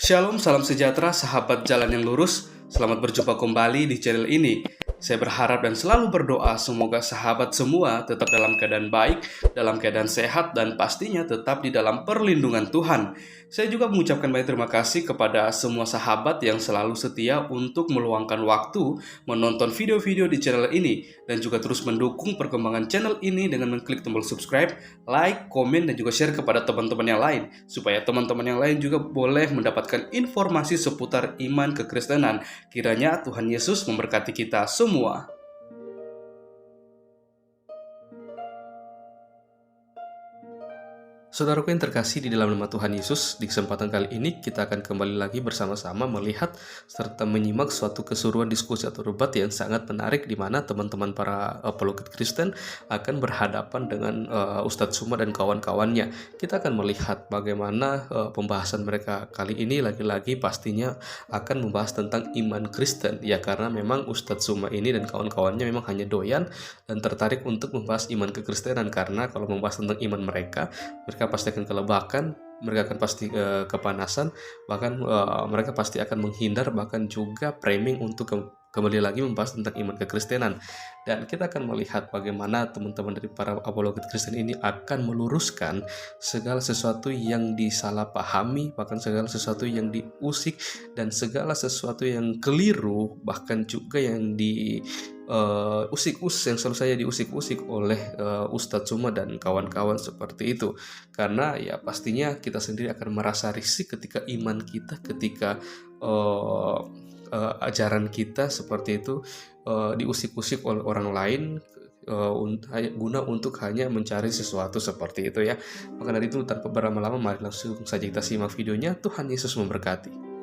Shalom, salam sejahtera, sahabat jalan yang lurus. Selamat berjumpa kembali di channel ini. Saya berharap dan selalu berdoa semoga sahabat semua tetap dalam keadaan baik, dalam keadaan sehat, dan pastinya tetap di dalam perlindungan Tuhan. Saya juga mengucapkan banyak terima kasih kepada semua sahabat yang selalu setia untuk meluangkan waktu menonton video-video di channel ini dan juga terus mendukung perkembangan channel ini dengan mengklik tombol subscribe, like, komen, dan juga share kepada teman-teman yang lain supaya teman-teman yang lain juga boleh mendapatkan informasi seputar iman kekristenan. Kiranya Tuhan Yesus memberkati kita semua. Saudaraku yang terkasih di dalam nama Tuhan Yesus, di kesempatan kali ini kita akan kembali lagi bersama-sama melihat serta menyimak suatu keseruan diskusi atau debat yang sangat menarik di mana teman-teman para apologet Kristen akan berhadapan dengan Ustadz Suma dan kawan-kawannya. Kita akan melihat bagaimana pembahasan mereka kali ini lagi-lagi pastinya akan membahas tentang iman Kristen, ya karena memang Ustadz Suma ini dan kawan-kawannya memang hanya doyan dan tertarik untuk membahas iman kekristenan, karena kalau membahas tentang iman mereka pasti akan kelebakan, mereka akan pasti kepanasan, bahkan mereka pasti akan menghindar, bahkan juga framing untuk kembali lagi membahas tentang iman kekristenan. Dan kita akan melihat bagaimana teman-teman dari para apologet Kristen ini akan meluruskan segala sesuatu yang disalahpahami, bahkan segala sesuatu yang diusik, dan segala sesuatu yang keliru, bahkan juga yang yang selalu saja diusik-usik oleh Ustadz Suma dan kawan-kawan seperti itu. Karena ya pastinya kita sendiri akan merasa risih ketika iman kita, ketika ajaran kita seperti itu diusik-usik oleh orang lain guna untuk hanya mencari sesuatu seperti itu ya. Maka dari itu tanpa berlama-lama, mari langsung saja kita simak videonya. Tuhan Yesus memberkati.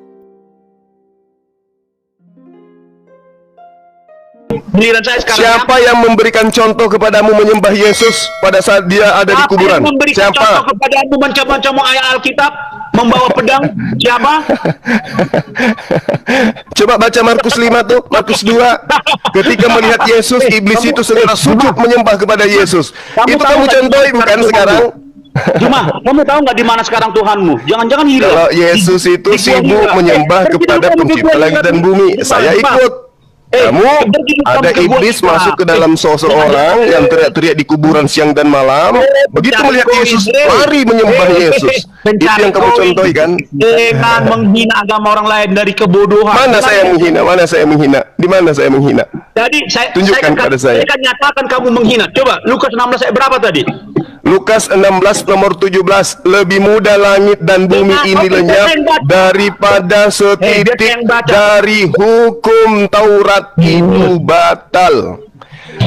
Siapa yang memberikan contoh kepadamu menyembah Yesus pada saat dia ada di kuburan? Siapa yang memberikan contoh kepadamu macam-macam ayat Alkitab, membawa pedang? Siapa? Coba baca Markus 5 tuh, Markus 2. Ketika melihat Yesus, iblis itu segera sujud menyembah kepada Yesus. Itu kamu contohi bukan sekarang? Cuma, kamu tahu nggak di mana sekarang Tuhanmu? Jangan-jangan hilang. Kalau Yesus itu sibuk menyembah kepada pencipta langit dan bumi, saya ikut. Kamu ada iblis masuk ke dalam seseorang yang teriak-teriak di kuburan siang dan malam. Begitu melihat Yesus, lari menyembah Yesus. Itu yang kamu contohi kan? Jangan menghina agama orang lain dari kebodohan. Mana saya menghina? Mana saya menghina? Di mana saya menghina? Jadi tunjukkan pada saya. Saya akan nyatakan kamu menghina. Coba Lukas 16 ayat berapa tadi? Lukas 16 nomor 17. Lebih mudah langit dan bumi ini lenyap daripada setitik dari hukum Taurat itu batal.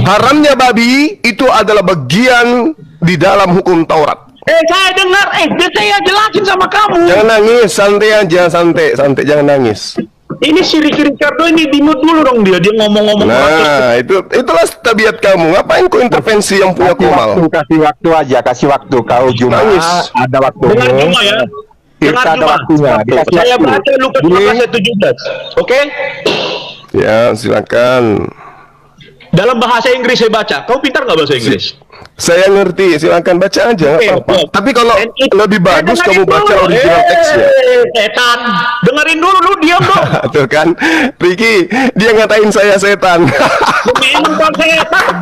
Haramnya babi itu adalah bagian di dalam hukum Taurat. Saya dengar, saya jelasin sama kamu. Jangan nangis, santai aja, santai, jangan nangis. Ini si Ricardo ini dimut dulu dong, dia ngomong-ngomong. Nah, itulah tabiat kamu. Ngapain kau intervensi yang punya komal? Kasih waktu aja, kasih waktu. Kau Juma ada waktu. Dengar Juma ya. Kita ada waktunya. Saya baca Lukas 16 ayat 17. Oke? Ya, silakan. Dalam bahasa Inggris saya baca. Kau pintar nggak bahasa Inggris? Saya ngerti, silakan baca aja. Tapi kalau lebih bagus kamu baca original teksnya. Setan, dengerin dulu, lu diam dong. Tuh kan, Ricky, dia ngatain saya setan. Bukan setan.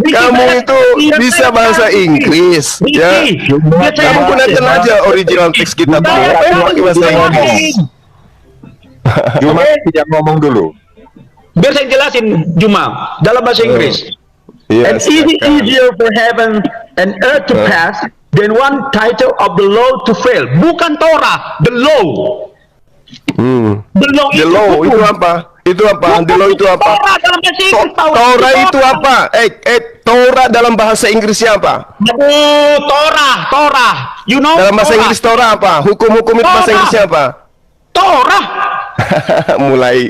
Kamu itu bisa bahasa Inggris, ya? Kamu gunakan aja original teks kita tuh. Pakai bahasa Inggris. Juma tidak ngomong dulu. Biar saya jelasin, Juma, dalam bahasa Inggris. And it is easier for heaven and earth to pass than one title of the law to fail. Bukan Torah, the law. The law, the law itu apa? Itu apa? The law itu apa? Torah dalam bahasa Inggris. Torah itu apa? Torah dalam bahasa Inggrisnya apa? Torah. You know? Dalam bahasa Inggris Torah apa? Hukum-hukum itu bahasa Inggrisnya apa? Torah.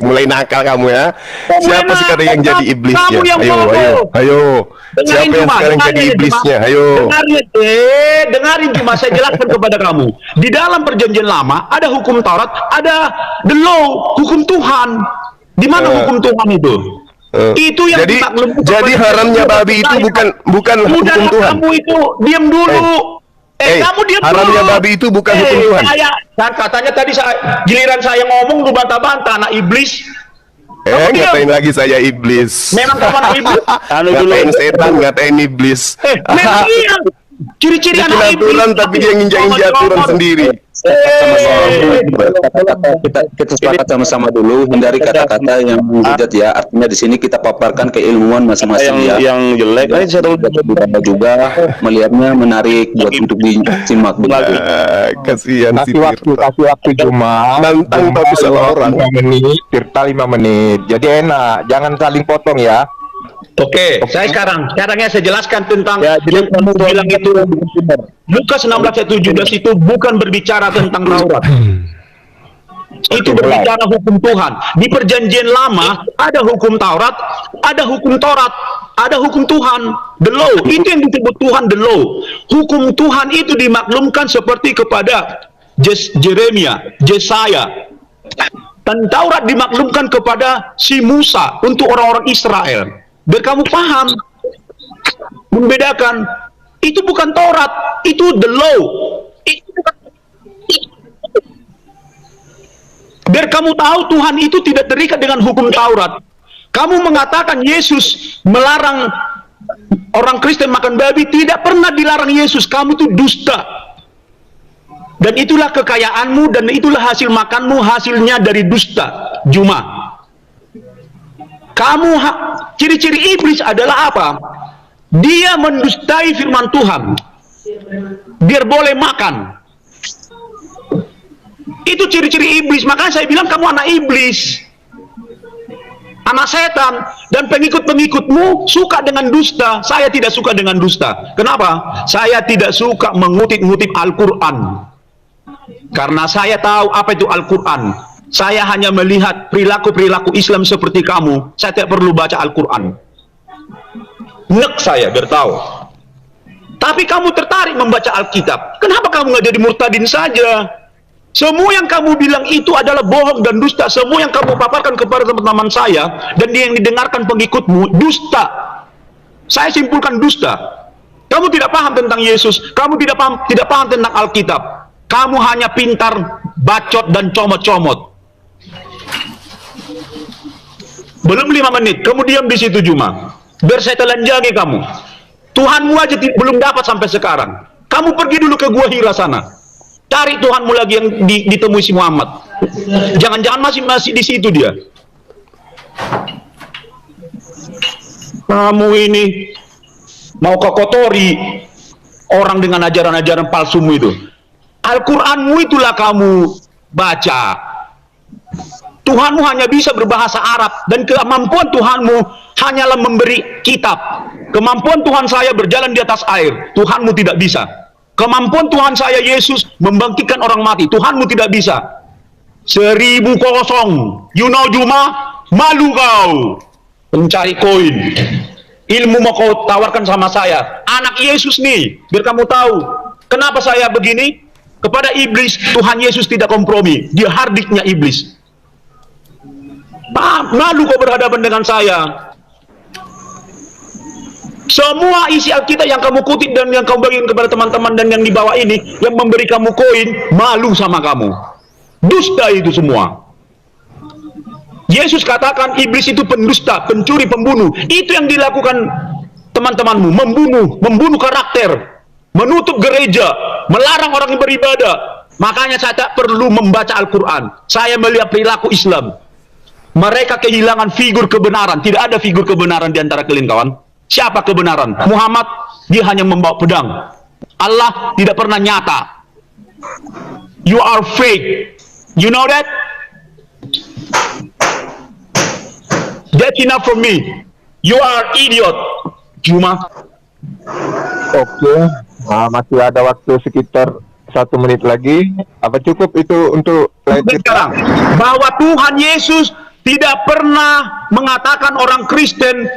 mulai nakal kamu ya. Siapa sekarang yang jadi iblisnya? Ayo. Siapa yang sekarang jadi iblisnya? Ayo. Dengarin cuma saya jelaskan kepada kamu. Di dalam perjanjian lama ada hukum Taurat, ada the law, hukum Tuhan. Di mana hukum Tuhan itu? Itu yang jadi haramnya babi itu bukan hukum Tuhan. Kamu itu diam dulu. Kamu diam haramnya dulu. babi itu bukan hukum Tuhan. Kan katanya tadi giliran saya ngomong lu bantah-bantah, anak iblis. Ngatain lagi saya iblis. Memang kamu anak iblis. Ngatain setan, ngatain iblis. Memang iya. Ciri-ciri anak iblis. Aturan tapi dia nginjak-injak aturan sendiri. Kita sepakat sama-sama dulu, hindari kata-kata yang menghujat ya. Artinya di sini kita paparkan keilmuan masing-masing ya. Yang jelek aja juga melihatnya menarik buat untuk disimak begitu. Kasihan si kasih waktu cuma nantang tapi salah orang. 5 menit, Tirta 5 menit. Jadi enak, jangan saling potong ya. Oke, sekarangnya saya jelaskan tentang yang kamu bilang itu. Lukas 16 ayat 17 itu bukan berbicara tentang Taurat. Itu berbicara hukum Tuhan. Di perjanjian lama ada hukum Taurat, ada hukum Taurat, ada hukum Tuhan, the law. Itu yang disebut Tuhan, the law. Hukum Tuhan itu dimaklumkan seperti kepada Jeremia, Yesaya. Dan Taurat dimaklumkan kepada si Musa untuk orang-orang Israel. Biar kamu paham, membedakan, itu bukan Taurat, itu the law. Biar kamu tahu Tuhan itu tidak terikat dengan hukum Taurat. Kamu mengatakan Yesus melarang orang Kristen makan babi, tidak pernah dilarang Yesus, kamu itu dusta. Dan itulah kekayaanmu, dan itulah hasil makanmu, hasilnya dari dusta, Juma. Ciri-ciri iblis adalah apa? Dia mendustai firman Tuhan biar boleh makan. Itu ciri-ciri iblis. Makanya saya bilang kamu anak iblis, anak setan. Dan pengikut-pengikutmu suka dengan dusta. Saya tidak suka dengan dusta. Kenapa? Saya tidak suka mengutip-ngutip Al-Quran, karena saya tahu apa itu Al-Quran. Saya hanya melihat perilaku-perilaku Islam seperti kamu. Saya tidak perlu baca Al-Quran. Nek saya bertahu. Tapi kamu tertarik membaca Alkitab. Kenapa kamu nggak jadi murtadin saja? Semua yang kamu bilang itu adalah bohong dan dusta. Semua yang kamu paparkan kepada teman-teman saya dan yang didengarkan pengikutmu dusta. Saya simpulkan dusta. Kamu tidak paham tentang Yesus. Kamu tidak paham tentang Alkitab. Kamu hanya pintar bacot dan comot-comot. Belum 5 menit, kamu diam di situ Juma. Biar saya telanjangi kamu. Tuhanmu aja belum dapat sampai sekarang. Kamu pergi dulu ke Gua Hira sana. Cari Tuhanmu lagi yang ditemui si Muhammad. Jangan-jangan masih di situ dia. Kamu ini mau kau kotori orang dengan ajaran-ajaran palsumu itu. Al-Quranmu itulah kamu baca. Tuhanmu hanya bisa berbahasa Arab, dan kemampuan Tuhanmu hanyalah memberi kitab. Kemampuan Tuhan saya berjalan di atas air, Tuhanmu tidak bisa. Kemampuan Tuhan saya Yesus membangkitkan orang mati, Tuhanmu tidak bisa. 1000 kosong, you know Juma, malu kau mencari koin. Ilmu mau kau tawarkan sama saya, anak Yesus nih, biar kamu tahu. Kenapa saya begini? Kepada iblis, Tuhan Yesus tidak kompromi, dia hardiknya iblis. Malu kau berhadapan dengan saya. Semua isi Alkitab yang kamu kutip dan yang kamu bagikan kepada teman-teman dan yang dibawa ini, yang memberi kamu koin, malu sama kamu. Dusta itu semua. Yesus katakan iblis itu pendusta, pencuri, pembunuh. Itu yang dilakukan teman-temanmu, membunuh karakter, menutup gereja, melarang orang yang beribadah. Makanya saya tak perlu membaca Al-Quran. Saya melihat perilaku Islam. Mereka kehilangan figur kebenaran. Tidak ada figur kebenaran di antara kalian kawan. Siapa kebenaran? Muhammad, dia hanya membawa pedang. Allah tidak pernah nyata. You are fake. You know that? That's enough for me. You are idiot. Juma. Oke, masih ada waktu sekitar 1 menit lagi. Apa cukup itu untuk sekarang? Bahwa Tuhan Yesus tidak pernah mengatakan orang Kristen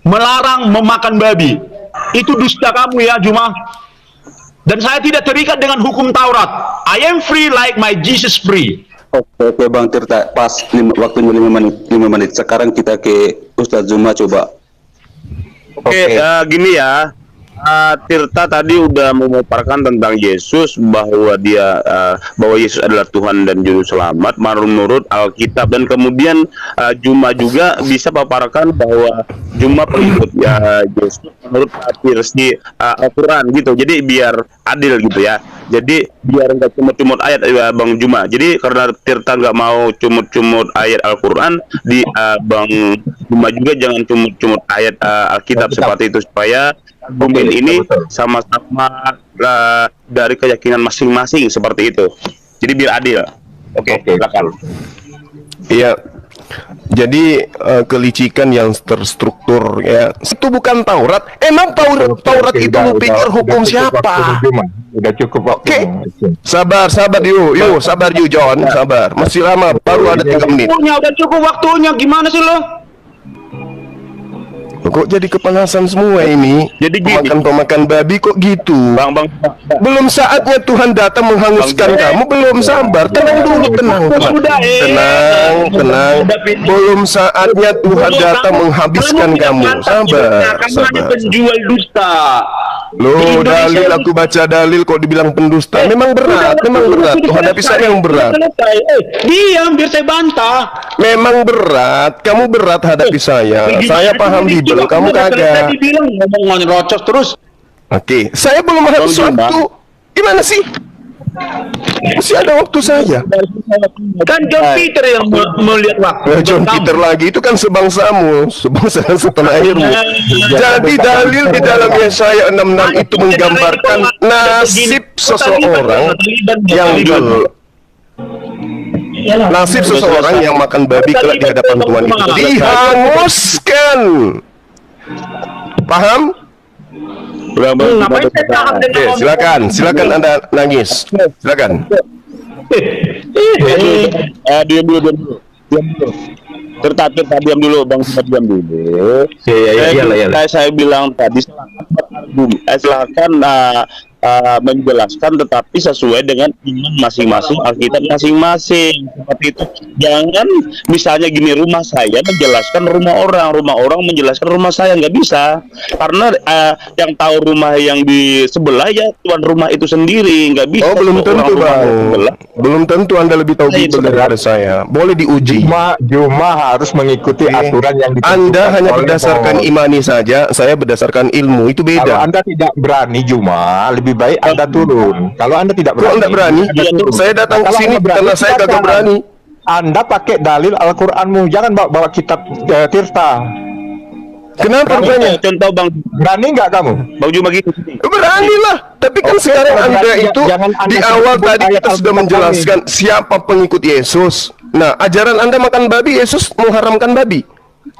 melarang memakan babi. Itu dusta kamu ya Juma. Dan saya tidak terikat dengan hukum Taurat. I am free like my Jesus free. Oke Bang Tirta, pas waktunya 5 menit. Sekarang kita ke Ustadz Zuma coba. Oke, gini ya. Tirta tadi udah memaparkan tentang Yesus bahwa bahwa Yesus adalah Tuhan dan Juru Selamat menurut Alkitab, dan kemudian Juma juga bisa paparkan bahwa Juma pengikut Yesus menurut versi Al-Quran gitu. Jadi biar adil gitu ya. Jadi biar nggak cumut-cumut ayat Bang Juma. Jadi karena Tirta nggak mau cumut-cumut ayat Al-Quran, Bang Juma juga jangan cumut-cumut ayat Alkitab seperti itu, supaya mungkin ini sama-sama dari keyakinan masing-masing seperti itu. Jadi biar adil. Oke, silakan. Iya. Jadi kelicikan yang terstruktur ya. Itu bukan Taurat. Emang Taurat itu lu pikir hukum siapa? Udah cukup waktu. Sabar yuk, sabar yuk John, sabar. Masih lama, baru ada 3 menit. Udah cukup waktunya, gimana sih lo? Kok jadi kepanasan semua ini? Jadi pemakan babi kok gitu? Bang. Belum saatnya Tuhan datang menghanguskan kamu, belum sabar. Tenang dulu, tenang. Belum saatnya Tuhan datang menghabiskan kamu. Sabar. Penjual dusta. Loh, dalil aku baca dalil kok dibilang pendusta. Memang berat. Tuhan hadapi saya yang berat. Diam, biar saya bantah. Memang berat. Kamu berat hadapi saya. Saya paham Bible, kamu kagak. Ngomong rocos terus. Oke, saya belum habis waktu. Gimana sih? Masih ada waktu saya. Kan John Peter yang melihat waktu. John Peter lagi itu kan sebangsamu, sebangsa setanah airmu. Jadi dalil di dalam Yesaya 66 itu menggambarkan nasib seseorang yang makan babi kelak di hadapan Tuhan itu dihanguskan. Paham? Oke, silakan Anda nangis. Silakan. Diam dulu. Tirta diam dulu, Bang, diam dulu. Saya bilang tadi silakan menjelaskan, tetapi sesuai dengan iman masing-masing, Alkitab masing-masing, seperti itu. Jangan misalnya gini, rumah saya menjelaskan rumah orang menjelaskan rumah saya, nggak bisa, karena yang tahu rumah yang di sebelah ya tuan rumah itu sendiri, nggak bisa. Oh, belum tentu Bang, belum tentu Anda lebih tahu Bible daripada saya. Boleh diuji. Juma harus mengikuti aturan yang Anda hanya berdasarkan imani saja, saya berdasarkan ilmu, itu beda. Kalau Anda tidak berani Juma, lebih baik Anda turun. Kalau Anda tidak berani, Anda berani? Saya datang ke sini karena saya kagak berani. Anda pakai dalil Al-Qur'anmu, jangan bawa kitab Tirta. Kenapa rupanya? Contoh Bang, berani nggak kamu? Bang Juma gitu. Beranilah. Tapi kan sekarang Anda itu di awal tadi kita sudah menjelaskan siapa pengikut Yesus. Nah, ajaran Anda makan babi, Yesus mengharamkan babi.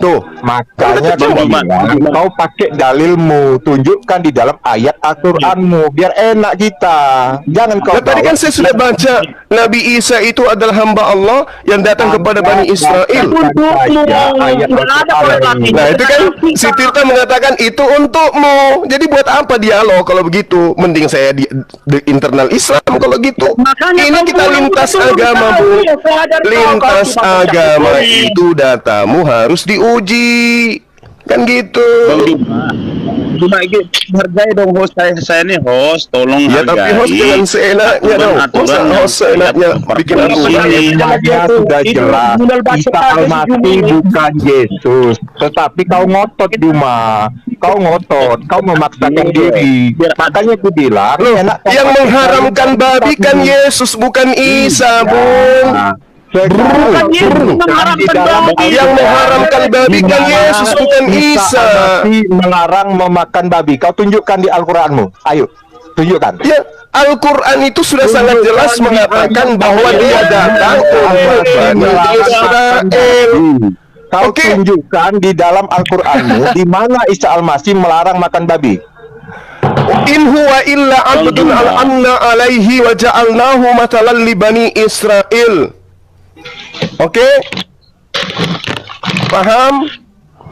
Tuh, makanya kau pakai dalilmu, tunjukkan di dalam ayat Al-Qur'anmu biar enak kita. Jangan kau. Tadi kan saya sudah baca Nabi Isa itu adalah hamba Allah yang datang kepada Bani Israel. Nah, itu kan si Tirta mengatakan itu untukmu. Jadi buat apa dialog kalau begitu? Mending saya di internal Islam kalau gitu. Ini kita lintas agama, Bu. Lintas agama itu datamu harus diuji, kan gitu. Cuma ini hargai dong host saya nih host, tolong ya, hargai. tapi host jangan seenaknya dong. Host seenaknya bikin aturan. Sudah jelas Isa Al-Masih bukan Yesus, tetapi kau ngotot Juma. Kau ngotot, kau memaksakan diri. Makanya aku bilang, yang mengharamkan babi kan Yesus bukan Isa, Bung. Yang mengharamkan babi kan Yesus bukan Isa. Melarang memakan babi. Kau tunjukkan di Al-Qur'anmu. Ayo, tunjukkan. Ya, Al-Qur'an itu sudah sangat jelas mengatakan bahwa dia datang untuk Bani Israel. Kau tunjukkan di dalam Al-Qur'anmu di mana Isa Al-Masih melarang makan babi. In huwa illa abdun al'amna alaihi wa ja'alnahu matalan li Bani Israel. Oke, paham?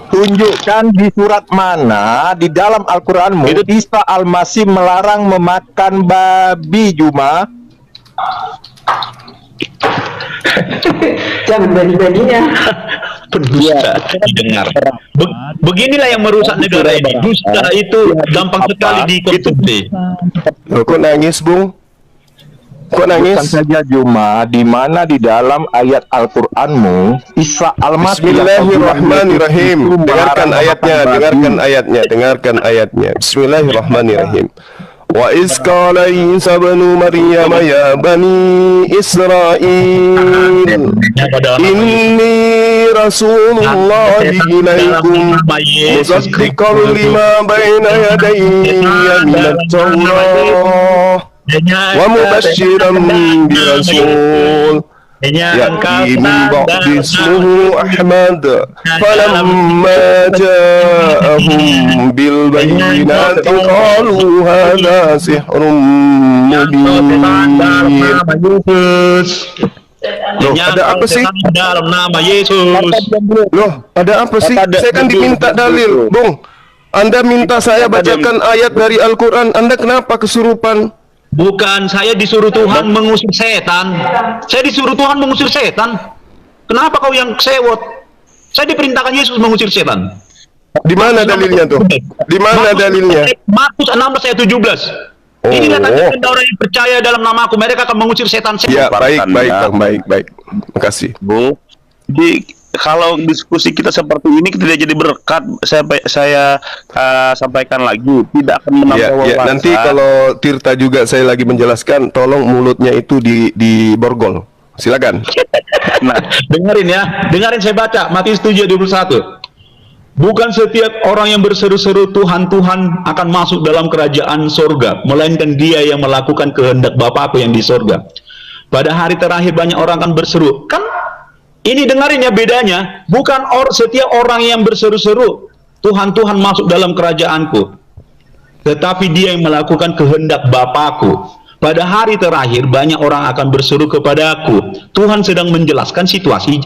Tunjukkan di surat mana di dalam Al-Qur'anmu Isa Al-Masih melarang memakan babi, Juma. Jangan berani-beraninya. Pendusta didengar. Beginilah yang merusak negara ini. Dusta itu gampang sekali dikonsumsi. Loh, kok nangis, Bung? Kok nangis? Bukan saja Juma, di mana di dalam ayat Al-Qur'anmu Isa Al-Masih. Bismillahirrahmanirrahim. Dengarkan ayatnya, dengarkan ayatnya. Bismillahirrahmanirrahim. Wa iz qala Isa ibnu Maryam ya bani Israil inni rasulullahi ilaikum musaddiqan lima baina yadayya minat Tawrah wa mubasysyiran bi rasul يأتي من بعد اسمه أحمد فلما جاءهم بالبينات قالوا هذا سحر مبين. Loh, ada apa sih? Dalam nama Yesus. Loh, ada apa sih? Saya kan diminta dalil, Bung. Anda minta saya bacakan ayat dari Al-Quran. Anda kenapa kesurupan? Bukan, saya disuruh Tuhan mengusir setan. Saya disuruh Tuhan mengusir setan. Kenapa kau yang sewot? Saya diperintahkan Yesus mengusir setan. Di mana dalilnya tuh? Di mana dalilnya? Markus 16 ayat 17. Ini katakan orang yang percaya dalam nama aku, mereka akan mengusir setan. Ya, baik. Makasih. Bu, kalau diskusi kita seperti ini tidak jadi berkat. Saya sampaikan lagi, tidak akan menambah wawasan. Nanti kalau Tirta juga saya lagi menjelaskan, tolong mulutnya itu di borgol. Silakan. Nah, dengerin saya baca Matius 7:21. Bukan setiap orang yang berseru-seru Tuhan Tuhan akan masuk dalam kerajaan sorga, melainkan dia yang melakukan kehendak Bapakku yang di sorga. Pada hari terakhir banyak orang akan berseru. Kan ini dengarin ya bedanya, bukan setiap orang yang berseru-seru Tuhan Tuhan masuk dalam kerajaanku, tetapi dia yang melakukan kehendak Bapakku. Pada hari terakhir banyak orang akan berseru kepadaku. Tuhan sedang menjelaskan situasi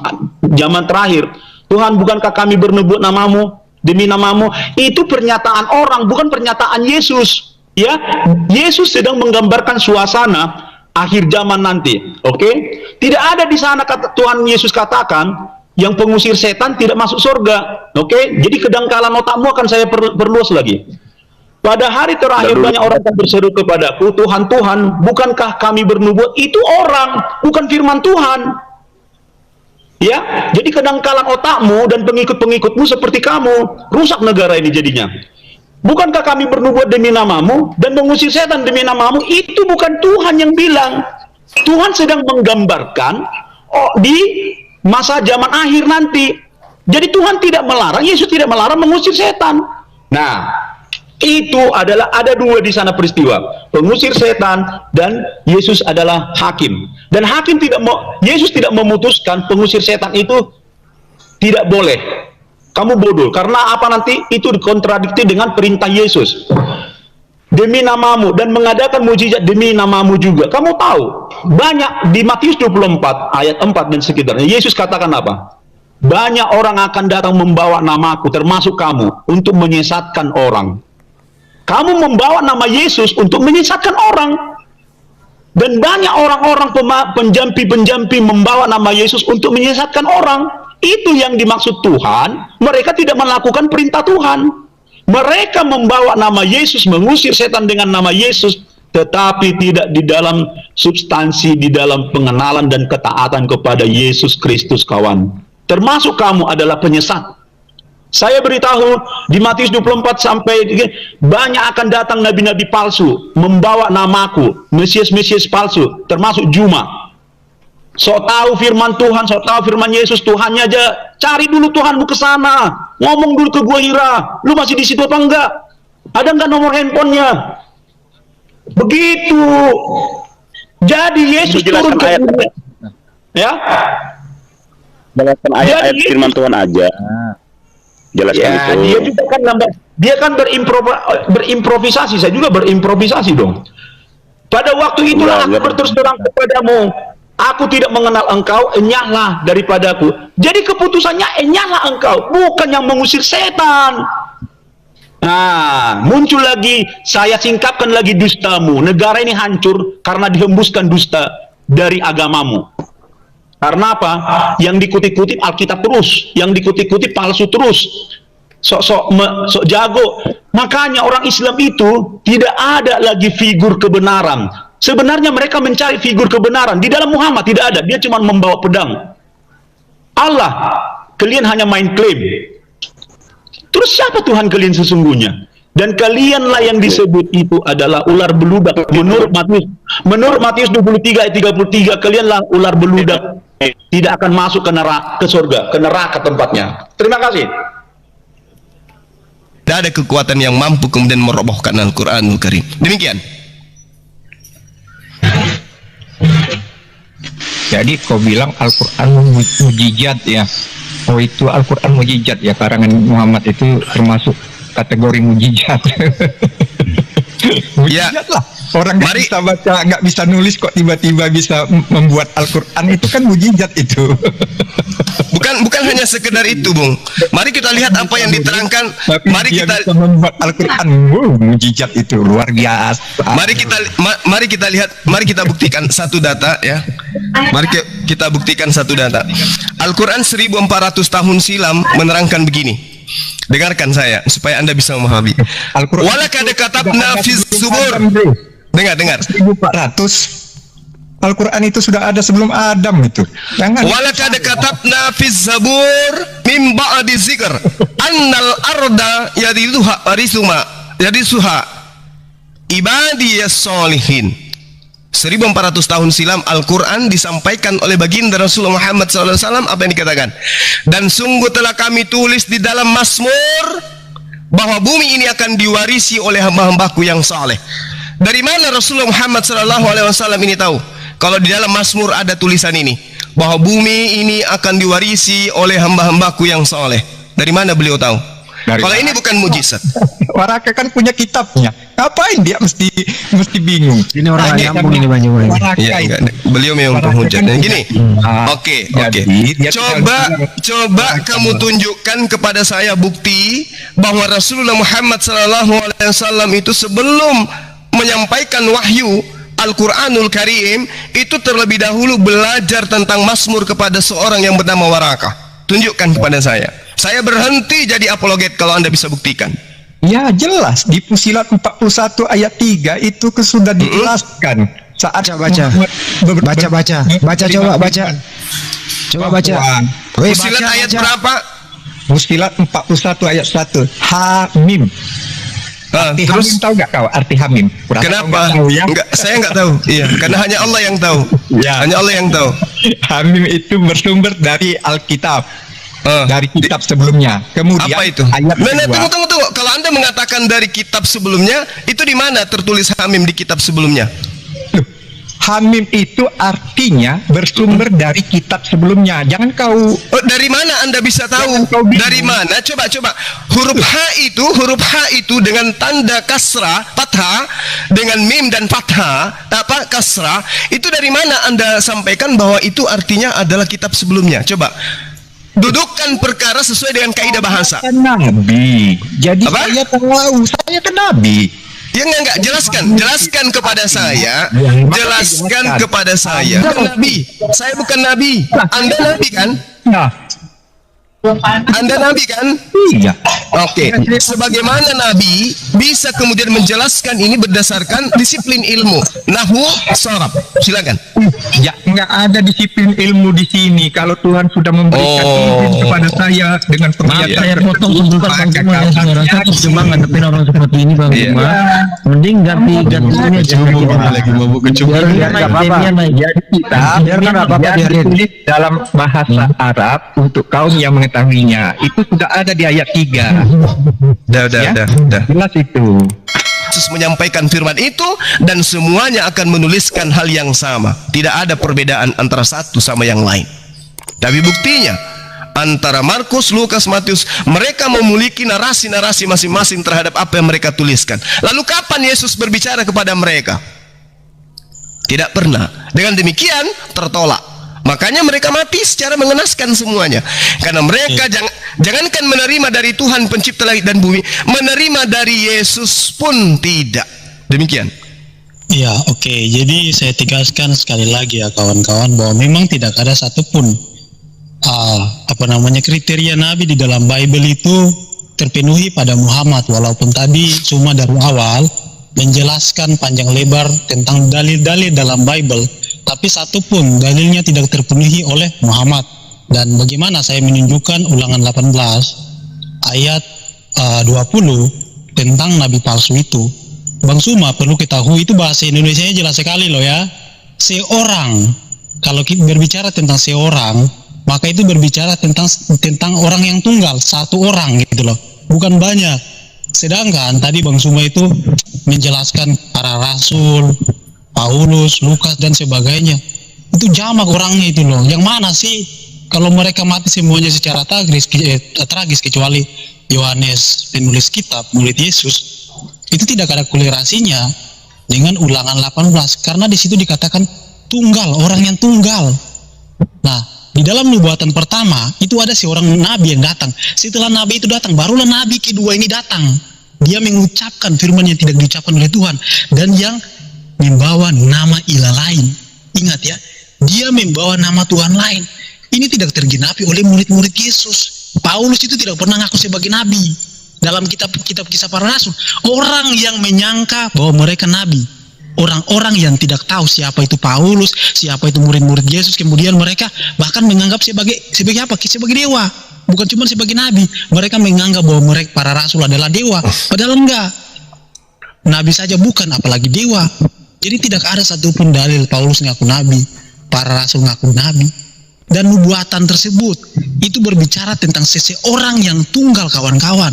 zaman terakhir. Tuhan, bukankah kami bernubuat namamu, demi namamu? Itu pernyataan orang, bukan pernyataan Yesus. Ya, Yesus sedang menggambarkan suasana akhir zaman nanti, oke? Tidak ada di sana kata Tuhan Yesus katakan yang pengusir setan tidak masuk surga, oke? Jadi kedangkalan otakmu akan saya perluas lagi. Pada hari terakhir banyak orang yang berseru kepadaku, Tuhan Tuhan, bukankah kami bernubuat? Itu orang, bukan firman Tuhan. Ya, jadi kedangkalan otakmu dan pengikut-pengikutmu seperti kamu, rusak negara ini jadinya. Bukankah kami bernubuat demi namamu dan mengusir setan demi namamu? Itu bukan Tuhan yang bilang. Tuhan sedang menggambarkan di masa zaman akhir nanti. Jadi Tuhan tidak melarang, Yesus tidak melarang mengusir setan. Nah, itu adalah ada dua di sana peristiwa. Pengusir setan dan Yesus adalah hakim. Dan hakim Yesus tidak memutuskan pengusir setan itu tidak boleh. Kamu bodoh, karena apa nanti? Itu dikontradiksi dengan perintah Yesus. Demi namamu, dan mengadakan mujizat demi namamu juga. Kamu tahu, banyak di Matius 24, ayat 4 dan sekitarnya, Yesus katakan apa? Banyak orang akan datang membawa namaku, termasuk kamu, untuk menyesatkan orang. Kamu membawa nama Yesus untuk menyesatkan orang. Dan banyak orang-orang penjampi-penjampi membawa nama Yesus untuk menyesatkan orang. Itu yang dimaksud Tuhan. Mereka tidak melakukan perintah Tuhan. Mereka membawa nama Yesus, mengusir setan dengan nama Yesus, tetapi tidak di dalam substansi, di dalam pengenalan dan ketaatan kepada Yesus Kristus, kawan. Termasuk kamu adalah penyesat. Saya beritahu di Matius 24 sampai banyak akan datang nabi-nabi palsu membawa namaku, Mesias-Mesias palsu, termasuk Juma. Sok tahu firman Tuhan, sok tahu firman Yesus, Tuhannya aja cari dulu Tuhanmu ke sana, ngomong dulu ke Gua Hira, lu masih di situ apa enggak? Ada enggak nomor handphonenya? Begitu. Jadi Yesus turun ke bumi. Ya? Jelaskan ayat firman Tuhan aja. Jelaskan ya, itu. Dia kan berimprovisasi, saya juga berimprovisasi dong. Pada waktu itulah aku berterus terang kepadamu, aku tidak mengenal engkau, enyahlah daripadaku. Jadi keputusannya enyahlah engkau, bukan yang mengusir setan. Nah, muncul lagi, saya singkapkan lagi dustamu. Negara ini hancur karena dihembuskan dusta dari agamamu. Karena apa? Yang dikutip-kutip Alkitab terus, yang dikutip-kutip palsu terus. Sok jago. Makanya orang Islam itu tidak ada lagi figur kebenaran. Sebenarnya mereka mencari figur kebenaran. Di dalam Muhammad tidak ada. Dia cuma membawa pedang. Allah, kalian hanya main klaim. Terus siapa Tuhan kalian sesungguhnya? Dan kalianlah yang disebut itu adalah ular beludak. Menurut Matius 23 ayat 33, kalianlah ular beludak. Tidak akan masuk ke neraka, ke surga, ke neraka tempatnya. Terima kasih. Tidak ada kekuatan yang mampu kemudian merobohkan Al-Quranul Karim. Demikian. Jadi kau bilang Al-Quran mujizat ya. Oh itu Al-Quran mujizat ya, karangan Muhammad itu termasuk kategori mujizat. Mujizat lah. Orang nggak bisa baca, nggak bisa nulis kok tiba-tiba bisa membuat Al-Quran, itu kan mujizat itu. Bukan hanya sekedar itu, Bung. Mari kita lihat apa yang diterangkan. Tapi mari kita bisa membuat Al-Quran, mujizat itu luar biasa. Mari kita lihat, mari kita buktikan satu data ya. Mari kita buktikan satu data. Al-Quran 1400 tahun silam menerangkan begini. Dengarkan saya supaya Anda bisa memahami. Walakad katabna fiz zubur. Dengar. 1400. Al-Quran itu sudah ada sebelum Adam itu. Walakad katabna fiz zabur min ba'di zikr annal arda yadisuha ibadiyas solihin. 1400 tahun silam Al-Quran disampaikan oleh baginda Rasulullah Muhammad SAW. Apa yang dikatakan? Dan sungguh telah kami tulis di dalam Mazmur bahwa bumi ini akan diwarisi oleh hamba-hambaku yang saleh. Dari mana Rasulullah Muhammad SAW ini tahu? Kalau di dalam Mazmur ada tulisan ini, bahwa bumi ini akan diwarisi oleh hamba-hambaku yang saleh. Dari mana beliau tahu? Kalau ini bukan mujizat. Waraka kan punya kitabnya. Ngapain dia mesti bingung? Ini orang nyambung ini banyak. Ya, beliau memang penghujat. Dan gini. Oke. Coba kamu tunjukkan kepada saya bukti bahwa Rasulullah Muhammad SAW itu sebelum menyampaikan wahyu Al-Quranul Karim itu terlebih dahulu belajar tentang Mazmur kepada seorang yang bernama Waraka. Tunjukkan kepada saya. Saya berhenti jadi apologet kalau Anda bisa buktikan. Ya jelas di Fusilat 41 ayat 3 itu sudah dijelaskan saat baca. Fusilat ayat berapa? Fusilat 41 ayat 1. Hamim. Arti terus Hamim tahu nggak kau arti Hamim? Kenapa? Saya nggak tahu. Iya, karena hanya Allah yang tahu. Ya. Hanya Allah yang tahu. Hamim itu bersumber dari Alkitab. Dari kitab sebelumnya. Kemudian apa itu? Ayat tunggu. Kalau Anda mengatakan dari kitab sebelumnya, itu di mana tertulis Hamim di kitab sebelumnya? Hamim itu artinya bersumber dari kitab sebelumnya. Jangan kau. Dari mana Anda bisa tahu? Dari mana? Coba. Huruf H itu dengan tanda kasrah, fathah, dengan mim dan fathah, kasrah, itu dari mana Anda sampaikan bahwa itu artinya adalah kitab sebelumnya? Coba. Dudukkan perkara sesuai dengan kaidah bahasa. Nabi. Jadi apa? Saya tahu, saya kan nabi. Ya enggak, jelaskan kepada saya. Jelaskan kepada saya. Nabi. Saya bukan nabi. Anda nabi kan? Nah. Anda nabi kan? Iya. Oke. Sebagaimana nabi bisa kemudian menjelaskan ini berdasarkan disiplin ilmu nahwu sharaf. Silakan. Ya enggak ada disiplin ilmu di sini. Kalau Tuhan sudah memberikan izin kepada saya dengan penglihatan saya potong sebentar Bang Juma ya. Saya rasa cuma ngadepin orang seperti ini Bang Juma. Mending ganti ini aja lagi mabuk kecubung. Jadi kita ditulis dalam bahasa Arab untuk kaum yang mengetahuinya. Itu sudah ada di ayat 3. Udah. Jelas itu. Yesus menyampaikan firman itu dan semuanya akan menuliskan hal yang sama. Tidak ada perbedaan antara satu sama yang lain. Tapi buktinya antara Markus, Lukas, Matius, mereka memiliki narasi-narasi masing-masing terhadap apa yang mereka tuliskan. Lalu kapan Yesus berbicara kepada mereka? Tidak pernah. Dengan demikian tertolak. Makanya mereka mati secara mengenaskan semuanya. Karena mereka jangankan menerima dari Tuhan pencipta langit dan bumi, menerima dari Yesus pun tidak. Demikian. Ya, oke. Jadi saya tegaskan sekali lagi ya kawan-kawan bahwa memang tidak ada satupun kriteria Nabi di dalam Bible itu terpenuhi pada Muhammad. Walaupun tadi cuma dari awal menjelaskan panjang lebar tentang dalil-dalil dalam Bible, tapi satupun dalilnya tidak terpenuhi oleh Muhammad. Dan bagaimana saya menunjukkan Ulangan 18 ayat 20 tentang Nabi palsu itu. Bang Suma perlu ketahui itu bahasa Indonesianya jelas sekali loh ya. Seorang, kalau kita berbicara tentang seorang, maka itu berbicara tentang orang yang tunggal, satu orang gitu loh, bukan banyak. Sedangkan tadi Bang Suma itu menjelaskan para rasul, Paulus, Lukas dan sebagainya. Itu jamak orangnya itu loh. Yang mana sih kalau mereka mati semuanya secara tragis kecuali Yohanes penulis kitab, murid Yesus. Itu tidak ada kolerasinya dengan Ulangan 18 karena di situ dikatakan tunggal, orang yang tunggal. Nah, di dalam nubuatan pertama itu ada seorang nabi yang datang. Setelah nabi itu datang, barulah nabi kedua ini datang. Dia mengucapkan firman yang tidak diucapkan oleh Tuhan dan yang membawa nama ilah lain. Ingat ya, dia membawa nama Tuhan lain. Ini tidak tergenapi oleh murid-murid Yesus. Paulus itu tidak pernah ngaku sebagai nabi. Dalam kitab kisah para rasul, orang yang menyangka bahwa mereka nabi, orang-orang yang tidak tahu siapa itu Paulus, siapa itu murid-murid Yesus, kemudian mereka bahkan menganggap sebagai apa? Sebagai dewa, bukan cuma sebagai nabi. Mereka menganggap bahwa mereka para rasul adalah dewa, padahal enggak. Nabi saja bukan, apalagi dewa. Jadi tidak ada satupun dalil Paulus ngaku nabi, para rasul ngaku nabi. Dan nubuatan tersebut itu berbicara tentang seseorang yang tunggal, kawan-kawan.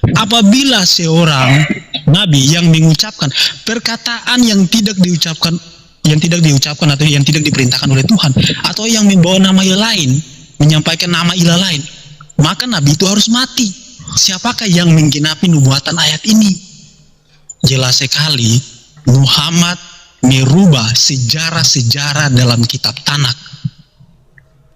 Apabila seorang nabi yang mengucapkan perkataan yang tidak diucapkan atau yang tidak diperintahkan oleh Tuhan, atau yang membawa nama ilah lain, menyampaikan nama ilah lain, maka nabi itu harus mati. Siapakah yang menggenapi nubuatan ayat ini? Jelas sekali Muhammad merubah sejarah-sejarah dalam kitab Tanakh.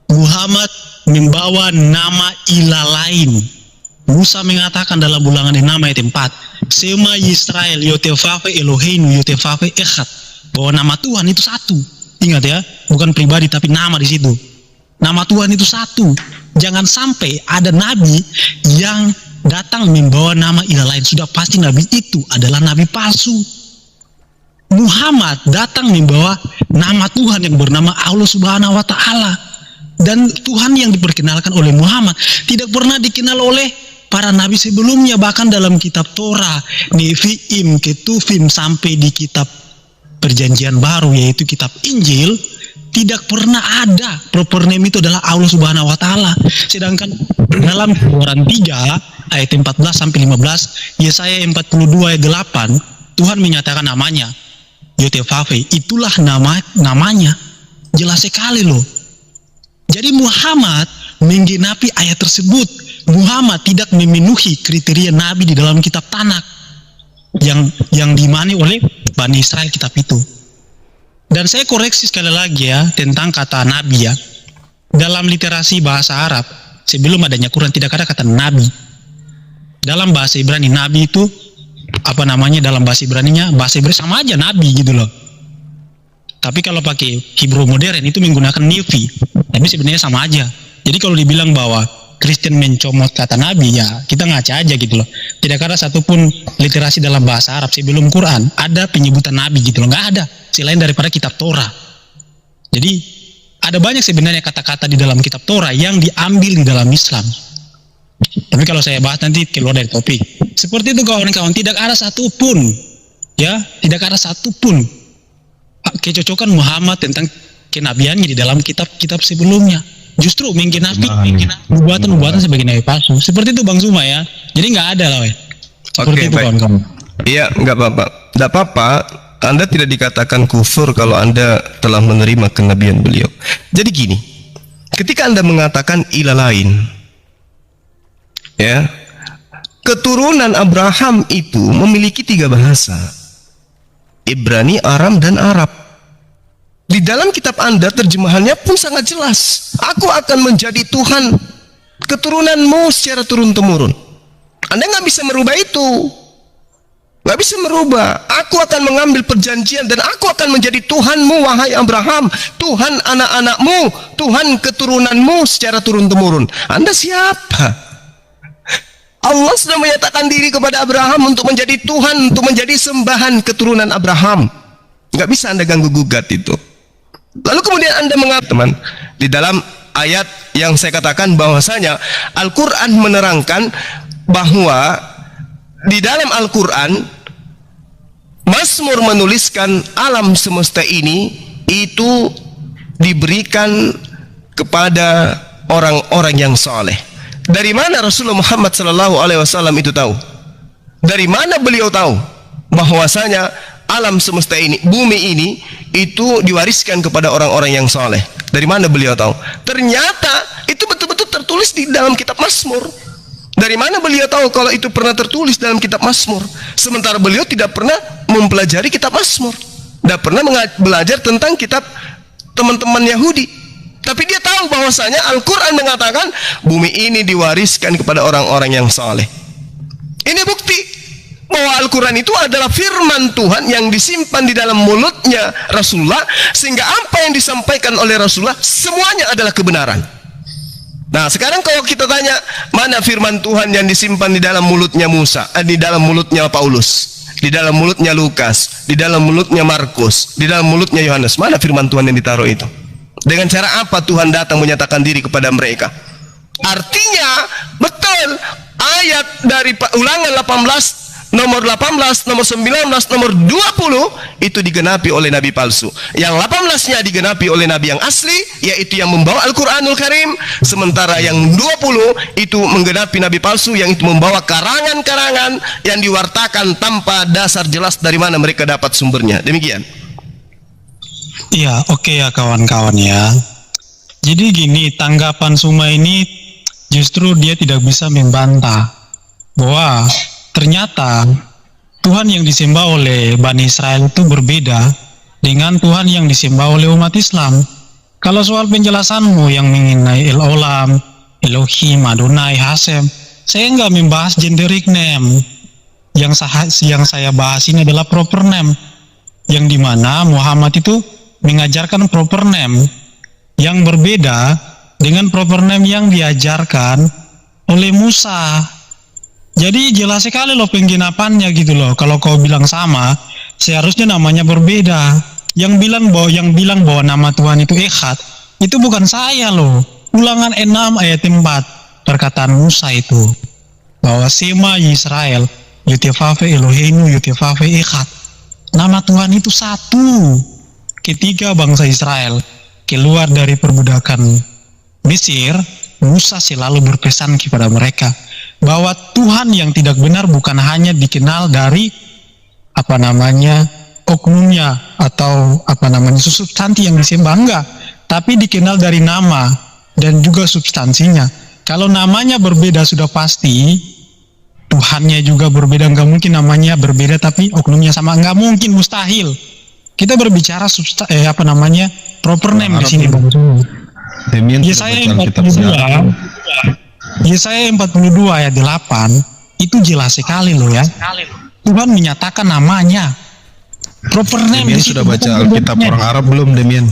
Muhammad membawa nama ilah lain. Musa mengatakan dalam Ulangan 6 ayat 4, Sema Yisrael Yotefafe Eloheinu Yotefafe Echad, bahwa nama Tuhan itu satu. Ingat ya, bukan pribadi tapi nama di situ. Nama Tuhan itu satu. Jangan sampai ada nabi yang datang membawa nama ilah lain. Sudah pasti nabi itu adalah nabi palsu. Muhammad datang membawa nama Tuhan yang bernama Allah Subhanahu wa Ta'ala. Dan Tuhan yang diperkenalkan oleh Muhammad tidak pernah dikenal oleh para nabi sebelumnya. Bahkan dalam kitab Torah, Nevi'im, Ketuvim, sampai di kitab Perjanjian Baru yaitu kitab Injil, tidak pernah ada proper name itu adalah Allah Subhanahu wa Ta'ala. Sedangkan dalam Keluaran 3 ayat 14 sampai 15, Yesaya 42 ayat 8, Tuhan menyatakan namanya Yotefafe, itulah namanya. Jelas sekali loh. Jadi Muhammad menggenapi ayat tersebut. Muhammad tidak memenuhi kriteria nabi di dalam kitab Tanakh yang dimani oleh Bani Israel kitab itu. Dan saya koreksi sekali lagi ya tentang kata nabi ya. Dalam literasi bahasa Arab sebelum adanya Quran tidak ada kata nabi. Dalam bahasa Ibrani nabi itu dalam bahasa Ibraninya, bahasa Ibrani sama aja nabi gitu loh. Tapi kalau pakai Hebrew modern itu menggunakan nevi, tapi sebenarnya sama aja. Jadi kalau dibilang bahwa Kristen mencomot kata nabi, ya kita ngaca aja gitu loh. Tidak ada satupun literasi dalam bahasa Arab sebelum Quran ada penyebutan nabi gitu loh, nggak ada. Selain daripada kitab Torah. Jadi ada banyak sebenarnya kata-kata di dalam kitab Torah yang diambil di dalam Islam. Tapi kalau saya bahas nanti keluar dari topik. Seperti itu kawan-kawan, tidak ada satupun kecocokan Muhammad tentang kenabiannya di dalam kitab-kitab sebelumnya. Justru menggenapi nubuatan sebagai nabi palsu. Seperti itu Bang Suma ya. Jadi nggak ada lah. Seperti itu kawan-kawan. Iya, nggak apa-apa. Nggak apa-apa. Anda tidak dikatakan kufur kalau Anda telah menerima kenabian beliau. Jadi gini, ketika Anda mengatakan ilah lain, ya, keturunan Abraham itu memiliki 3 bahasa, Ibrani, Aram, dan Arab. Di dalam kitab Anda terjemahannya pun sangat jelas. Aku akan menjadi Tuhan keturunanmu secara turun-temurun. Anda nggak bisa merubah itu. Nggak bisa merubah. Aku akan mengambil perjanjian dan aku akan menjadi Tuhanmu, wahai Abraham, Tuhan anak-anakmu, Tuhan keturunanmu secara turun-temurun. Anda siapa? Allah sudah menyatakan diri kepada Abraham untuk menjadi Tuhan, untuk menjadi sembahan keturunan Abraham. Nggak bisa Anda ganggu-gugat itu. Lalu kemudian Anda mengatakan, teman, di dalam ayat yang saya katakan bahwasanya Al-Quran menerangkan bahwa di dalam Al-Quran Mazmur menuliskan alam semesta ini itu diberikan kepada orang-orang yang soleh. Dari mana Rasulullah Muhammad SAW itu tahu? Dari mana beliau tahu bahwasanya alam semesta ini, bumi ini itu diwariskan kepada orang-orang yang soleh? Dari mana beliau tahu? Ternyata itu betul-betul tertulis di dalam kitab Mazmur. Dari mana beliau tahu kalau itu pernah tertulis dalam kitab Mazmur? Sementara beliau tidak pernah mempelajari kitab Mazmur, tidak pernah belajar tentang kitab teman-teman Yahudi. Tapi dia tahu bahwasanya Al-Quran mengatakan bumi ini diwariskan kepada orang-orang yang saleh. Ini bukti bahwa Al-Quran itu adalah firman Tuhan yang disimpan di dalam mulutnya Rasulullah, sehingga apa yang disampaikan oleh Rasulullah semuanya adalah kebenaran. Nah, sekarang kalau kita tanya, mana firman Tuhan yang disimpan di dalam mulutnya Musa, di dalam mulutnya Paulus, di dalam mulutnya Lukas, di dalam mulutnya Markus, di dalam mulutnya Yohanes? Mana firman Tuhan yang ditaruh itu? Dengan cara apa Tuhan datang menyatakan diri kepada mereka? Artinya, betul, ayat dari Ulangan 18, nomor 18, nomor 19, nomor 20 itu digenapi oleh nabi palsu. Yang 18-nya digenapi oleh nabi yang asli, yaitu yang membawa Al-Quranul Karim. Sementara yang 20 itu menggenapi nabi palsu, yang itu membawa karangan-karangan yang diwartakan tanpa dasar jelas dari mana mereka dapat sumbernya. Demikian. Iya, oke ya kawan-kawan ya. Jadi gini, tanggapan Suma ini justru dia tidak bisa membantah bahwa ternyata Tuhan yang disembah oleh Bani Israel itu berbeda dengan Tuhan yang disembah oleh umat Islam. Kalau soal penjelasanmu yang mengenai El-Olam, Elohim, Adonai, Hasem, saya nggak membahas generic name. Yang saya bahas ini adalah proper name, yang dimana Muhammad itu mengajarkan proper name yang berbeda dengan proper name yang diajarkan oleh Musa. Jadi jelas sekali loh penggenapannya gitu loh. Kalau kau bilang sama, seharusnya namanya berbeda. Yang bilang bahwa nama Tuhan itu Echad, itu bukan saya loh. Ulangan 6 ayat 4, perkataan Musa itu bahwa Sema Yisrael, Yutefave Eloheinu Yutefave Echad. Nama Tuhan itu satu. Ketika bangsa Israel keluar dari perbudakan Mesir, Musa selalu berpesan kepada mereka bahwa Tuhan yang tidak benar bukan hanya dikenal dari oknumnya atau substansi yang disembah, enggak, tapi dikenal dari nama dan juga substansinya. Kalau namanya berbeda sudah pasti Tuhannya juga berbeda. Enggak mungkin namanya berbeda tapi oknumnya sama, enggak mungkin, mustahil. Kita berbicara proper name di sini, Bang. Yesaya 42 ayat 8 itu jelas sekali loh ya. Tuhan menyatakan namanya. Proper name. Demian sudah baca Alkitab orang Arab belum, Demian?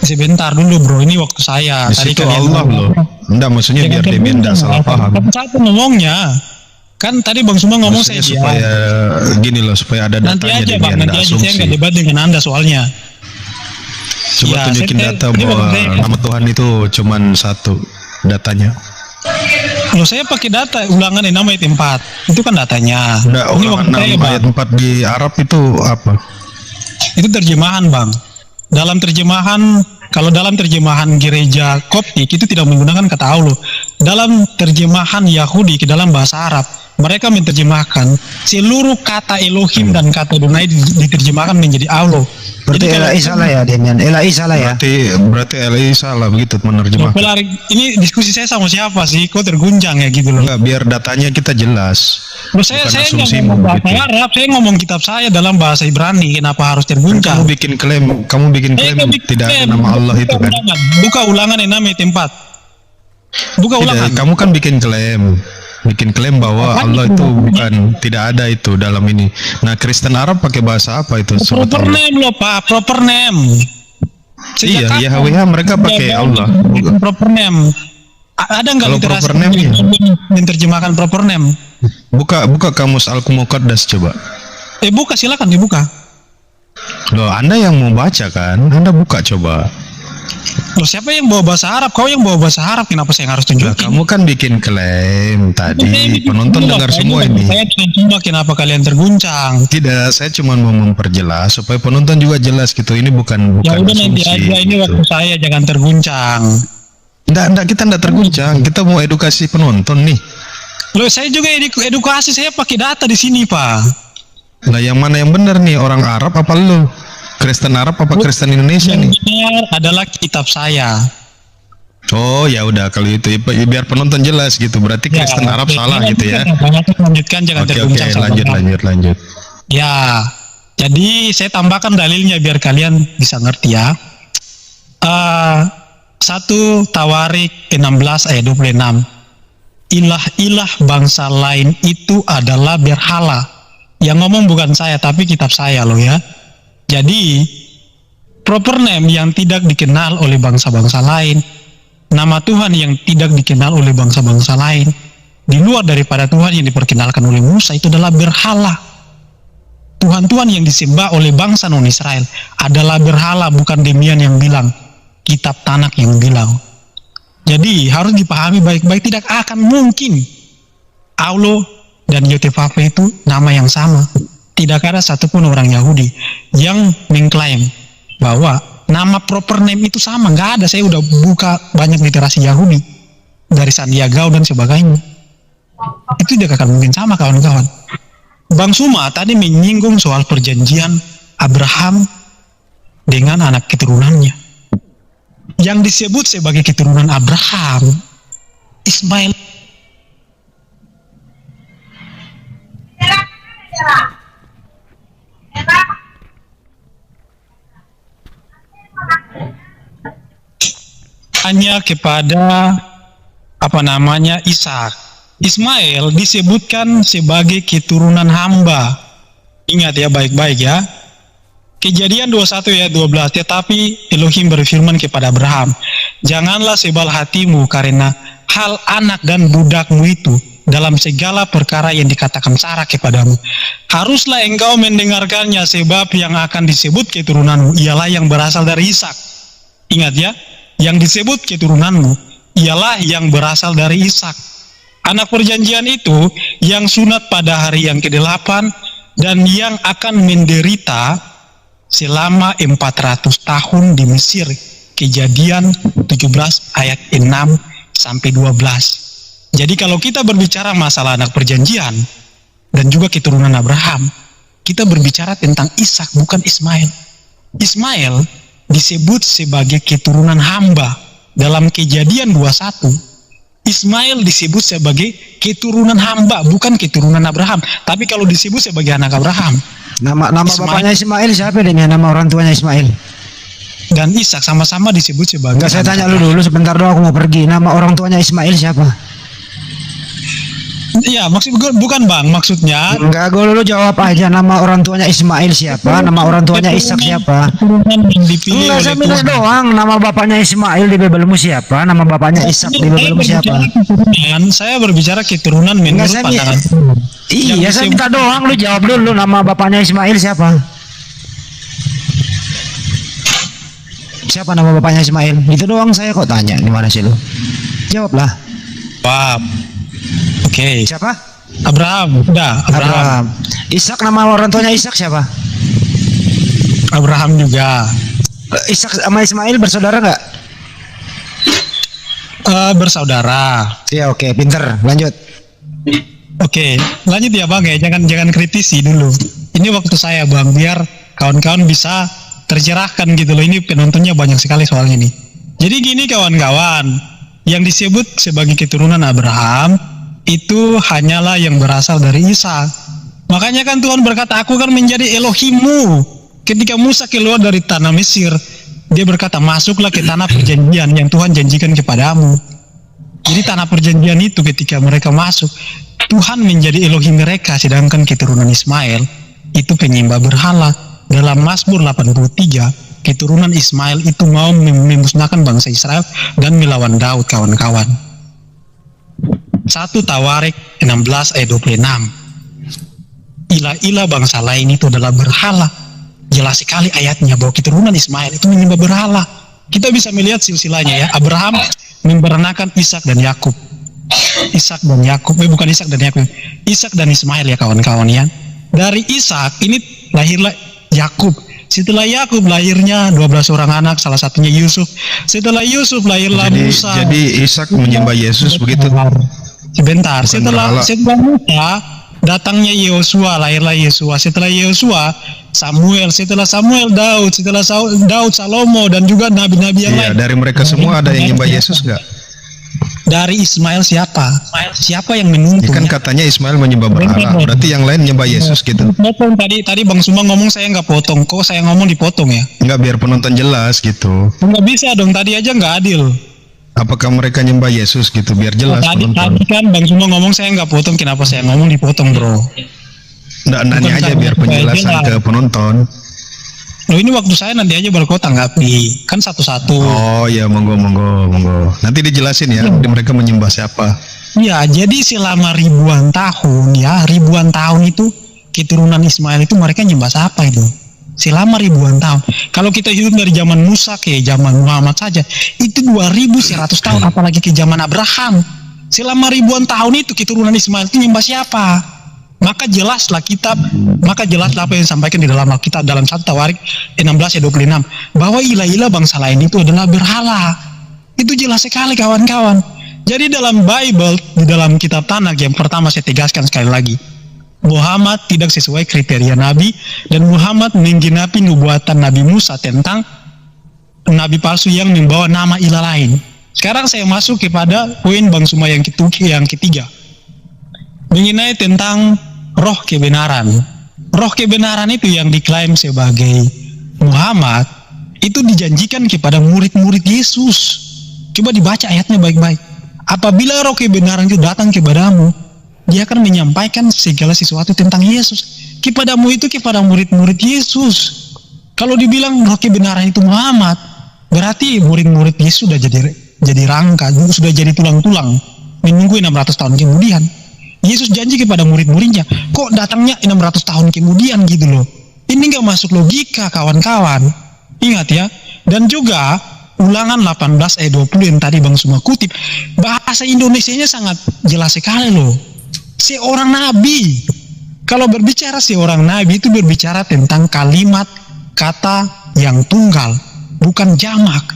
Sebentar dulu bro, ini waktu saya. Di situ Allah loh. Enggak, maksudnya biar Demian enggak salah paham. Satu ngomongnya. Kan tadi Bang Suma ngomong saya supaya gini loh, supaya ada datanya. Nanti aja Bang, nanti aja, saya nggak debat dengan Anda soalnya. Coba tunjukin data bahwa nama Tuhan itu cuman satu datanya. Loh, saya pakai data Ulangan 6 ayat 4. Itu kan datanya. Udah, ini Ulangan 6 ayat 4 di Arab itu apa? Itu terjemahan, Bang. Kalau dalam terjemahan gereja Koptik itu tidak menggunakan kata Allah. Dalam terjemahan Yahudi ke dalam bahasa Arab, mereka menerjemahkan seluruh kata Elohim dan kata Adonai diterjemahkan menjadi Allah. Berarti Elai salah ya, Demian? Elai salah ya? Berarti Elai salah begitu menerjemahkan. Ini diskusi saya sama siapa sih? Kok terguncang ya gitu loh? Enggak, biar datanya kita jelas. Loh, saya nggak ngomong bahasa Arab, saya ngomong kitab saya dalam bahasa Ibrani. Kenapa harus terguncang? Kamu bikin klaim tidak ada nama Allah itu kan? Buka Ulangan 6 ayat 4. Buka Ulangan. Kamu kan bikin klaim. bikin klaim bahwa Allah itu bukan, tidak ada itu dalam ini. Nah, Kristen Arab pakai bahasa apa itu? Proper name loh Pak, proper name. Iya, YHWH mereka pakai Allah. Proper name. Ada nggak literasi proper name yang terjemahkan proper name? Buka kamus Al-Muqaddas coba. Buka, silakan dibuka. Loh, Anda yang mau baca kan? Anda buka coba. Loh, siapa yang bawa bahasa Arab? Kau yang bawa bahasa Arab, kenapa saya harus tunjukin? Nah, kamu kan bikin klaim tadi, penonton dengar semua ini. Saya cuma kenapa kalian terguncang? Tidak, saya cuma mau memperjelas supaya penonton juga jelas gitu. Ini bukan ya udah asumsi, nanti aja, ini gitu. waktu saya, jangan terguncang. Kita enggak terguncang, kita mau edukasi penonton nih. Loh, saya juga edukasi, saya pakai data di sini, Pak. Nah, yang mana yang benar nih, orang Arab apa lu? Kristen Arab apa Kristen Indonesia nih? Benar adalah kitab saya. Oh ya udah, kalau itu biar penonton jelas gitu. Berarti Kristen Arab salah gitu ya. Lanjutkan, jangan terguncang. Oke, lanjut. Ya, jadi saya tambahkan dalilnya biar kalian bisa ngerti ya. 1 Tawarik 16 ayat 26. Ilah-ilah bangsa lain itu adalah berhala. Yang ngomong bukan saya, tapi kitab saya loh ya. Jadi, proper name yang tidak dikenal oleh bangsa-bangsa lain, nama Tuhan yang tidak dikenal oleh bangsa-bangsa lain, di luar daripada Tuhan yang diperkenalkan oleh Musa, itu adalah berhala. Tuhan-Tuhan yang disembah oleh bangsa non-Israel adalah berhala, bukan Demian yang bilang, kitab Tanak yang bilang. Jadi, harus dipahami baik-baik, tidak akan mungkin Allah dan Yotevave itu nama yang sama. Tidak ada satupun orang Yahudi yang mengklaim bahwa nama proper name itu sama. Nggak ada. Saya udah buka banyak literasi Yahudi dari Sandiagau dan sebagainya. Itu tidak akan mungkin sama, kawan-kawan. Bang Suma tadi menyinggung soal perjanjian Abraham dengan anak keturunannya. Yang disebut sebagai keturunan Abraham, Ismail. Hanya kepada Ishak. Ismail disebutkan sebagai keturunan hamba. Ingat ya baik-baik ya. Kejadian 21 ayat 12. Tetapi Elohim berfirman kepada Abraham, janganlah sebal hatimu karena hal anak dan budakmu itu dalam segala perkara yang dikatakan Sarah kepadamu. Haruslah engkau mendengarkannya, sebab yang akan disebut keturunanmu ialah yang berasal dari Ishak. Ingat ya, yang disebut keturunanmu ialah yang berasal dari Ishak. Anak perjanjian itu yang sunat pada hari yang ke-8 dan yang akan menderita selama 400 tahun di Mesir. Kejadian 17 ayat 6 sampai 12. Jadi kalau kita berbicara masalah anak perjanjian dan juga keturunan Abraham, kita berbicara tentang Ishak, bukan Ismail. Ismail disebut sebagai keturunan hamba dalam Kejadian 21. Ismail disebut sebagai keturunan hamba, bukan keturunan Abraham. Tapi kalau disebut sebagai anak Abraham, nama bapaknya Ismail siapa dengan nama orang tuanya Ismail? Dan Ishak sama-sama disebut sebagai. Enggak, saya tanya lu dulu sebentar doang, aku mau pergi. Nama orang tuanya Ismail siapa? Iya, maksud gue bukan Bang, maksudnya. Enggak, gue dulu jawab aja, nama orang tuanya Ismail siapa? Nama orang tuanya Ishak siapa? Enggak, saya minta doang, nama bapaknya Ismail di Bibelmu siapa? Nama bapaknya Ishak di Bibelmu siapa? Saya berbicara keturunan menurut pandangan. Iya, saya minta doang, lu jawab dulu nama bapaknya Ismail siapa? Siapa nama bapaknya Ismail? Itu doang saya kok tanya, gimana sih lu? Jawablah. Pak. Oke. Siapa? Abraham. Udah, Abraham. Ishak, nama orang tuanya Ishak siapa? Abraham juga. Ishak sama Ismail bersaudara nggak? Bersaudara. Iya, oke, pinter. Lanjut. Oke, lanjut ya Bang ya. Jangan kritisi dulu. Ini waktu saya Bang, biar kawan-kawan bisa tercerahkan gitu loh. Ini penontonnya banyak sekali soal ini. Jadi gini kawan-kawan, yang disebut sebagai keturunan Abraham itu hanyalah yang berasal dari Ishak. Makanya kan Tuhan berkata, aku kan menjadi Elohimmu. Ketika Musa keluar dari tanah Mesir, dia berkata, masuklah ke tanah perjanjian yang Tuhan janjikan kepadamu. Jadi tanah perjanjian itu ketika mereka masuk, Tuhan menjadi Elohim mereka, sedangkan keturunan Ismail itu penyembah berhala. Dalam Mazmur 83, keturunan Ismail itu mau memusnahkan bangsa Israel dan melawan Daud, kawan-kawan. 1 Tawarik 16 ayat 26. Ilah-ilah bangsa lain itu adalah berhala. Jelas sekali ayatnya bahwa keturunan Ismail itu menyembah berhala. Kita bisa melihat silsilahnya ya. Abraham memperanakan Ishak dan Yakub. Ishak dan Yakub, bukan Ishak dan Yakub. Ishak dan Ismail ya kawan-kawan ya. Dari Ishak ini lahirlah Yakub. Setelah Yakub lahirnya 12 orang anak, salah satunya Yusuf. Setelah Yusuf lahirlah Musa. Jadi Ishak menyembah Yesus begitu. Sebentar. Setelah Musa datangnya Yosua, lahirlah Yosua. Setelah Yosua Samuel, setelah Samuel Daud, setelah Daud Salomo dan juga nabi-nabi yang lain. Dari mereka semua ada yang nyembah Yesus enggak? Dari Ismail siapa? Siapa yang menuntun? Kan katanya Ismail menyembah berhala. Berarti yang lain nyembah Yesus gitu. Tadi Bang Suma ngomong saya nggak potong. Kok saya ngomong dipotong ya? Enggak, biar penonton jelas gitu. Nggak bisa dong, tadi aja nggak adil. Apakah mereka nyembah Yesus gitu? Biar jelas penonton. Tadi kan Bang Suma ngomong saya nggak potong. Kenapa saya ngomong dipotong, bro? Nggak, nanya aja biar penjelasan ke penonton. Loh, ini waktu saya nanti aja berkota tanggapi. Kan satu-satu. Oh ya, monggo. Nanti dijelasin ya, mereka menyembah siapa. Ya, jadi selama ribuan tahun itu keturunan Ismail itu mereka nyembah siapa itu? Selama ribuan tahun. Kalau kita hidup dari zaman Musa ke zaman Muhammad saja, itu 2100 tahun, apalagi ke zaman Abraham. Selama ribuan tahun itu keturunan Ismail itu nyembah siapa? Maka jelaslah apa yang disampaikan di dalam Alkitab dalam 1 Tawarik 16 ayat 26 bahwa ilah-ilah bangsa lain itu adalah berhala. Itu jelas sekali kawan-kawan. Jadi dalam Bible, di dalam kitab Tanakh, yang pertama saya tegaskan sekali lagi, Muhammad tidak sesuai kriteria nabi dan Muhammad menggenapi nubuatan Nabi Musa tentang nabi palsu yang membawa nama ilah lain. Sekarang saya masuk kepada poin Bang Suma yang ketiga, mengenai tentang roh kebenaran. Roh kebenaran itu yang diklaim sebagai Muhammad itu dijanjikan kepada murid-murid Yesus. Coba dibaca ayatnya baik-baik. Apabila roh kebenaran itu datang kepadamu, dia akan menyampaikan segala sesuatu tentang Yesus. Kepadamu itu kepada murid-murid Yesus. Kalau dibilang roh kebenaran itu Muhammad, berarti murid-murid Yesus sudah jadi rangka, sudah jadi tulang-tulang, menunggu 600 tahun kemudian. Yesus janji kepada murid-muridnya, kok datangnya 600 tahun kemudian gitu loh. Ini nggak masuk logika kawan-kawan. Ingat ya. Dan juga Ulangan 18 ayat 20 yang tadi Bang Suma kutip, bahasa Indonesianya sangat jelas sekali loh. Seorang nabi, kalau berbicara seorang nabi itu berbicara tentang kalimat kata yang tunggal, bukan jamak.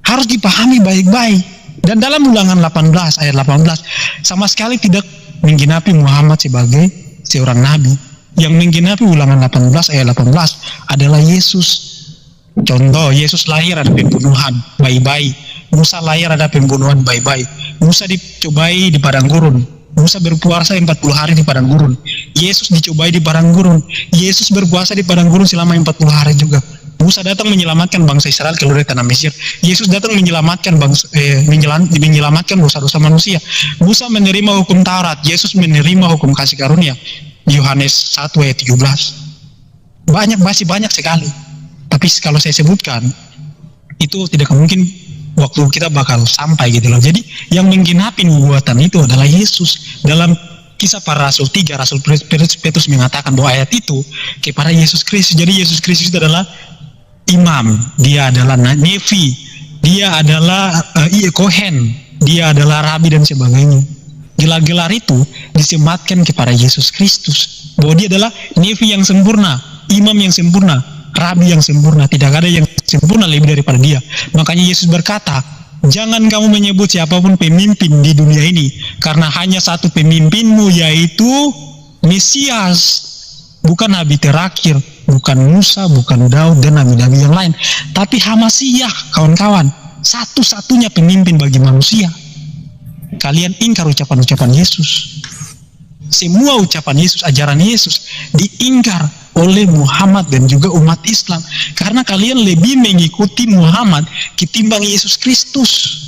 Harus dipahami baik-baik. Dan dalam Ulangan 18 ayat 18 sama sekali tidak menggenapi Muhammad sebagai seorang nabi. Yang menggenapi Ulangan 18 ayat 18 adalah Yesus. Contoh, Yesus lahir ada pembunuhan, bayi-bayi. Musa lahir ada pembunuhan, bayi-bayi. Musa dicobai di padang gurun. Musa berpuasa 40 hari di padang gurun. Yesus dicobai di padang gurun. Yesus berpuasa di padang gurun selama 40 hari juga. Musa datang menyelamatkan bangsa Israel keluar dari tanah Mesir. Yesus datang menyelamatkan menyelamatkan dosa-dosa manusia. Musa menerima hukum Taurat, Yesus menerima hukum kasih karunia. Yohanes 1 ayat 17. Masih banyak sekali. Tapi kalau saya sebutkan itu tidak mungkin waktu kita bakal sampai gitu loh. Jadi yang menggenapi nubuatan itu adalah Yesus. Dalam Kisah Para Rasul 3, Rasul Petrus mengatakan bahwa ayat itu kepada Yesus Kristus. Jadi Yesus Kristus itu adalah imam, dia adalah nevi, dia adalah kohen, dia adalah rabi dan sebagainya. Gelar-gelar itu disematkan kepada Yesus Kristus bahwa dia adalah nevi yang sempurna, imam yang sempurna, rabi yang sempurna. Tidak ada yang sempurna lebih daripada dia. Makanya Yesus berkata, jangan kamu menyebut siapapun pemimpin di dunia ini, karena hanya satu pemimpinmu, yaitu Mesias. Bukan nabi terakhir, bukan Musa, bukan Daud dan nabi-nabi yang lain, tapi Hamasyah, kawan-kawan, satu-satunya pemimpin bagi manusia. Kalian ingkar ucapan-ucapan Yesus. Semua ucapan Yesus, ajaran Yesus diingkar oleh Muhammad dan juga umat Islam, karena kalian lebih mengikuti Muhammad ketimbang Yesus Kristus.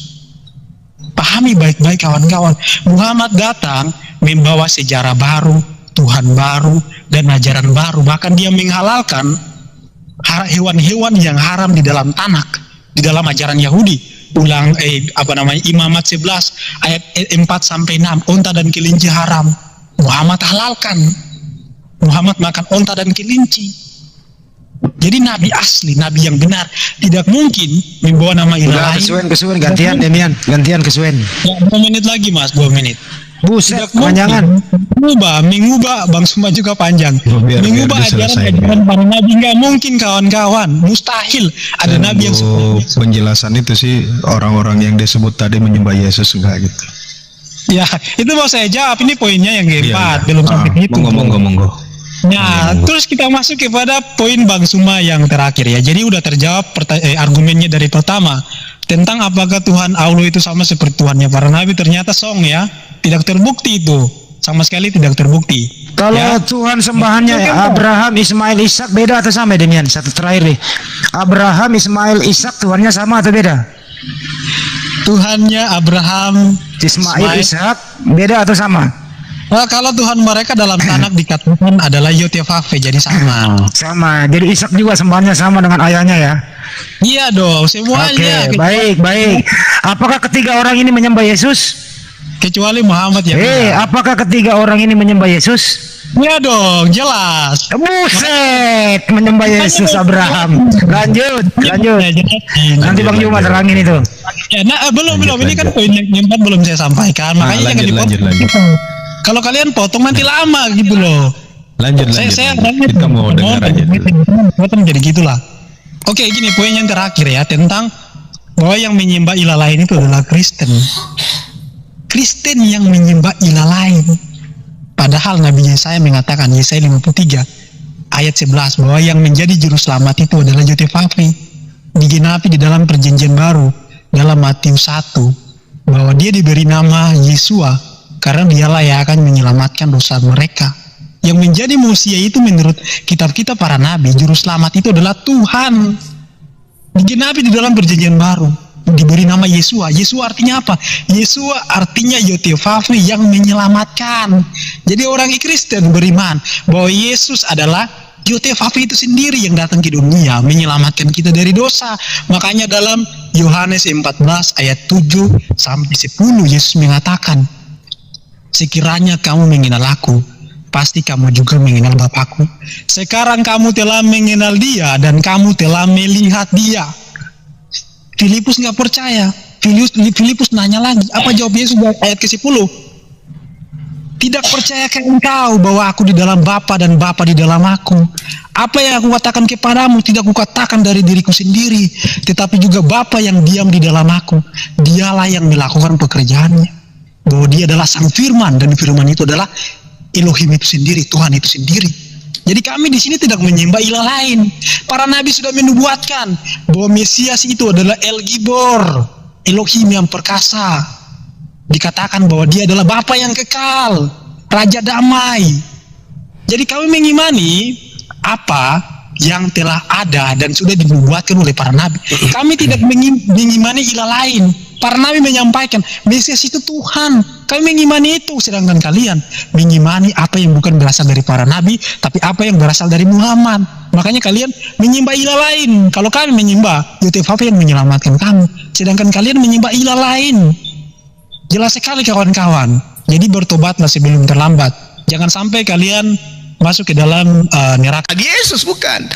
Pahami baik-baik kawan-kawan. Muhammad datang membawa sejarah baru, Tuhan baru, dan ajaran baru. Bahkan dia menghalalkan hewan-hewan yang haram di dalam tanak, di dalam ajaran Yahudi. Imamat 11 ayat 4-6, onta dan kelinci haram. Muhammad halalkan. Muhammad makan onta dan kelinci. Jadi nabi asli, nabi yang benar, tidak mungkin membawa nama ilah lain. Kesuwen gantian Demian, gantian kesuwen. Ya, 2 menit lagi Mas, 2 menit. Buset, kepanjangan. Mengubah Bang Suma juga panjang. Mengubah ajaran para nabi nggak mungkin kawan-kawan, mustahil. Ada nabi yang penjelasan itu sih orang-orang yang disebut tadi menyembah Yesus enggak gitu. Ya, itu mau saya jawab, ini poinnya yang keempat, belum sampai itu. Monggo. Nah, terus kita masuk kepada poin Bang Suma yang terakhir ya. Jadi udah terjawab argumennya dari pertama tentang apakah Tuhan Allah itu sama seperti Tuhannya para nabi. Ternyata song ya, tidak terbukti itu, sama sekali tidak terbukti. Kalau ya. Tuhan sembahannya Abraham, Ismail, Ishak beda atau sama Demian? Satu terakhir nih, Abraham, Ismail, Ishak Tuhannya sama atau beda? Tuhannya Abraham, Ismail, Ishak beda atau sama? Nah, kalau Tuhan mereka dalam tanak dikatakan adalah Yotevave, jadi sama. Sama. Jadi Ishak juga sembahannya sama dengan ayahnya ya? Iya dong, semuanya. Oke, baik. Apakah ketiga orang ini menyembah Yesus? Kecuali Muhammad ya. Apakah ketiga orang ini menyembah Yesus? Iya dong, jelas. Buset, menyembah Yesus Abraham. Lanjut. Nanti Bang Juma terangin itu. Ya, belum. Ini kan poin yang 4 belum saya sampaikan. Makanya lanjut. Kalau kalian potong nanti lama gitu loh. Lanjut. Kita mau dengar aja. Potong jadi gitulah. Oke, gini poin yang terakhir ya, tentang bahwa yang menyembah ilah lain itu adalah Kristen. Kristen yang menyembah ilah lain. Padahal Nabi Yesaya mengatakan, Yesaya 53 ayat 11, bahwa yang menjadi juru selamat itu adalah Yotevave. Digenapi di dalam perjanjian baru dalam Matius 1, bahwa dia diberi nama Yesua karena dialah yang akan menyelamatkan dosa mereka. Yang menjadi manusia itu menurut kitab-kitab para nabi, juru selamat itu adalah Tuhan. Digenapi di dalam perjanjian baru, diberi nama Yesua. Yesua artinya apa? Yesua artinya Yotevave, yang menyelamatkan. Jadi orang Kristen beriman bahwa Yesus adalah Yotevave itu sendiri yang datang ke dunia menyelamatkan kita dari dosa. Makanya dalam Yohanes 14 ayat 7-10 Yesus mengatakan, sekiranya kamu mengenal aku, pasti kamu juga mengenal Bapakku. Sekarang kamu telah mengenal dia dan kamu telah melihat dia. Filipus nggak percaya. Filipus nanya lagi, apa jawab Yesus ayat ke-10? Tidak percayakah engkau bahwa aku di dalam Bapa dan Bapa di dalam aku? Apa yang aku katakan kepadamu tidak kukatakan dari diriku sendiri, tetapi juga Bapa yang diam di dalam aku. Dialah yang melakukan pekerjaannya. Bahwa dia adalah sang firman, dan firman itu adalah Elohim itu sendiri, Tuhan itu sendiri. Jadi kami di sini tidak menyembah ilah lain. Para nabi sudah menubuatkan bahwa Mesias itu adalah El Gibor, Elohim yang perkasa. Dikatakan bahwa dia adalah Bapa yang kekal, Raja damai. Jadi kami mengimani apa yang telah ada dan sudah dinubuatkan oleh para nabi. Kami tidak mengimani ilah lain. Para nabi menyampaikan Mesias itu Tuhan. Kami mengimani itu, sedangkan kalian mengimani apa yang bukan berasal dari para nabi, tapi apa yang berasal dari Muhammad. Makanya kalian menyembah ilah lain. Kalau kami menyembah Yotevave yang menyelamatkan kami, sedangkan kalian menyembah ilah lain. Jelas sekali kawan-kawan. Jadi bertobatlah sebelum terlambat. Jangan sampai kalian masuk ke dalam neraka. Yesus bukan.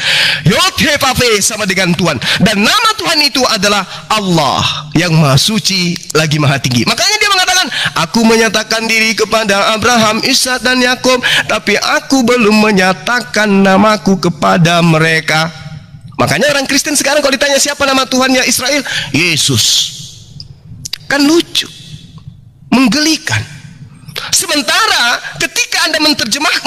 Yotevave sama dengan Tuhan, dan nama Tuhan itu adalah Allah yang maha suci lagi maha tinggi. Makanya dia mengatakan, aku menyatakan diri kepada Abraham, Ishak dan Yakub, tapi aku belum menyatakan namaku kepada mereka. Makanya orang Kristen sekarang kalau ditanya siapa nama Tuhannya Israel, Yesus. Kan lucu, menggelikan. Sementara ketika Anda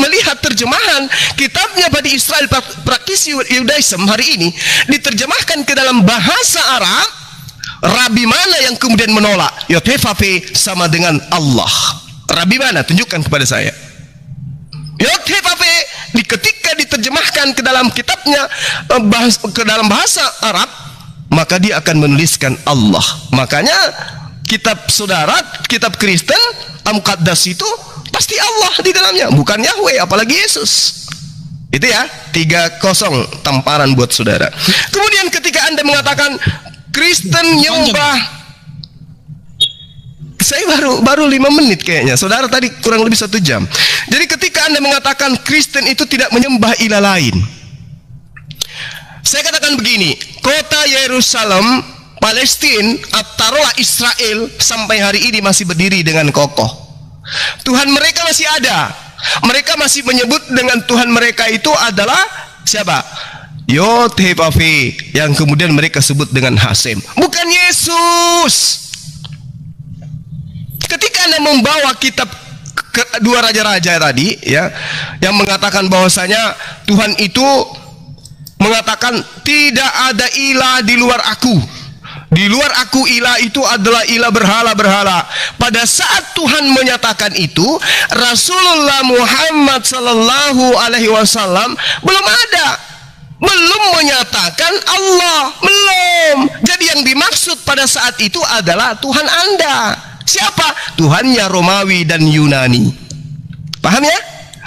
melihat terjemahan kitabnya Bani Israel praktisi Yudaism hari ini diterjemahkan ke dalam bahasa Arab, rabi mana yang kemudian menolak Yotevave sama dengan Allah? Rabi mana? Tunjukkan kepada saya. Yotevave ketika diterjemahkan ke dalam kitabnya ke dalam bahasa Arab, maka dia akan menuliskan Allah. Makanya kitab saudara, kitab Kristen, Al-Muqaddas itu pasti Allah di dalamnya, bukan Yahweh, apalagi Yesus. Itu ya, 3-0 tamparan buat saudara. Kemudian ketika Anda mengatakan Kristen nyembah, saya baru 5 menit kayaknya, saudara tadi kurang lebih 1 jam. Jadi ketika Anda mengatakan Kristen itu tidak menyembah ilah lain, saya katakan begini, kota Yerusalem, Palestina, taruhlah Israel, sampai hari ini masih berdiri dengan kokoh. Tuhan mereka masih ada. Mereka masih menyebut dengan Tuhan mereka itu adalah siapa? Yod-Heh-Vav-He, yang kemudian mereka sebut dengan Hasem, bukan Yesus. Ketika Anda membawa kitab kedua raja-raja tadi, ya, yang mengatakan bahwasanya Tuhan itu mengatakan tidak ada ilah di luar aku. Di luar aku ilah itu adalah ilah berhala-berhala. Pada saat Tuhan menyatakan itu, Rasulullah Muhammad sallallahu alaihi wasallam belum ada. Belum menyatakan Allah, belum. Jadi yang dimaksud pada saat itu adalah Tuhan Anda. Siapa? Tuhannya Romawi dan Yunani. Paham ya?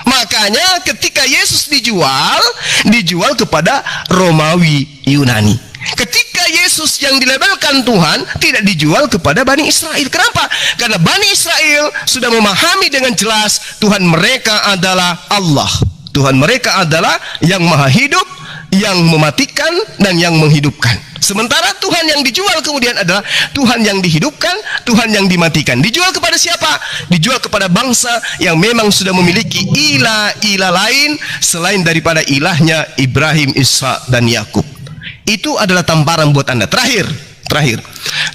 Makanya ketika Yesus dijual kepada Romawi Yunani. Ketika Yesus yang dilabelkan Tuhan tidak dijual kepada Bani Israel. Kenapa? Karena Bani Israel sudah memahami dengan jelas Tuhan mereka adalah Allah. Tuhan mereka adalah yang maha hidup, yang mematikan dan yang menghidupkan. Sementara Tuhan yang dijual kemudian adalah Tuhan yang dihidupkan, Tuhan yang dimatikan. Dijual kepada siapa? Dijual kepada bangsa yang memang sudah memiliki ilah-ilah lain selain daripada ilahnya Ibrahim, Ishak dan Yakub. Itu adalah tamparan buat Anda. Terakhir.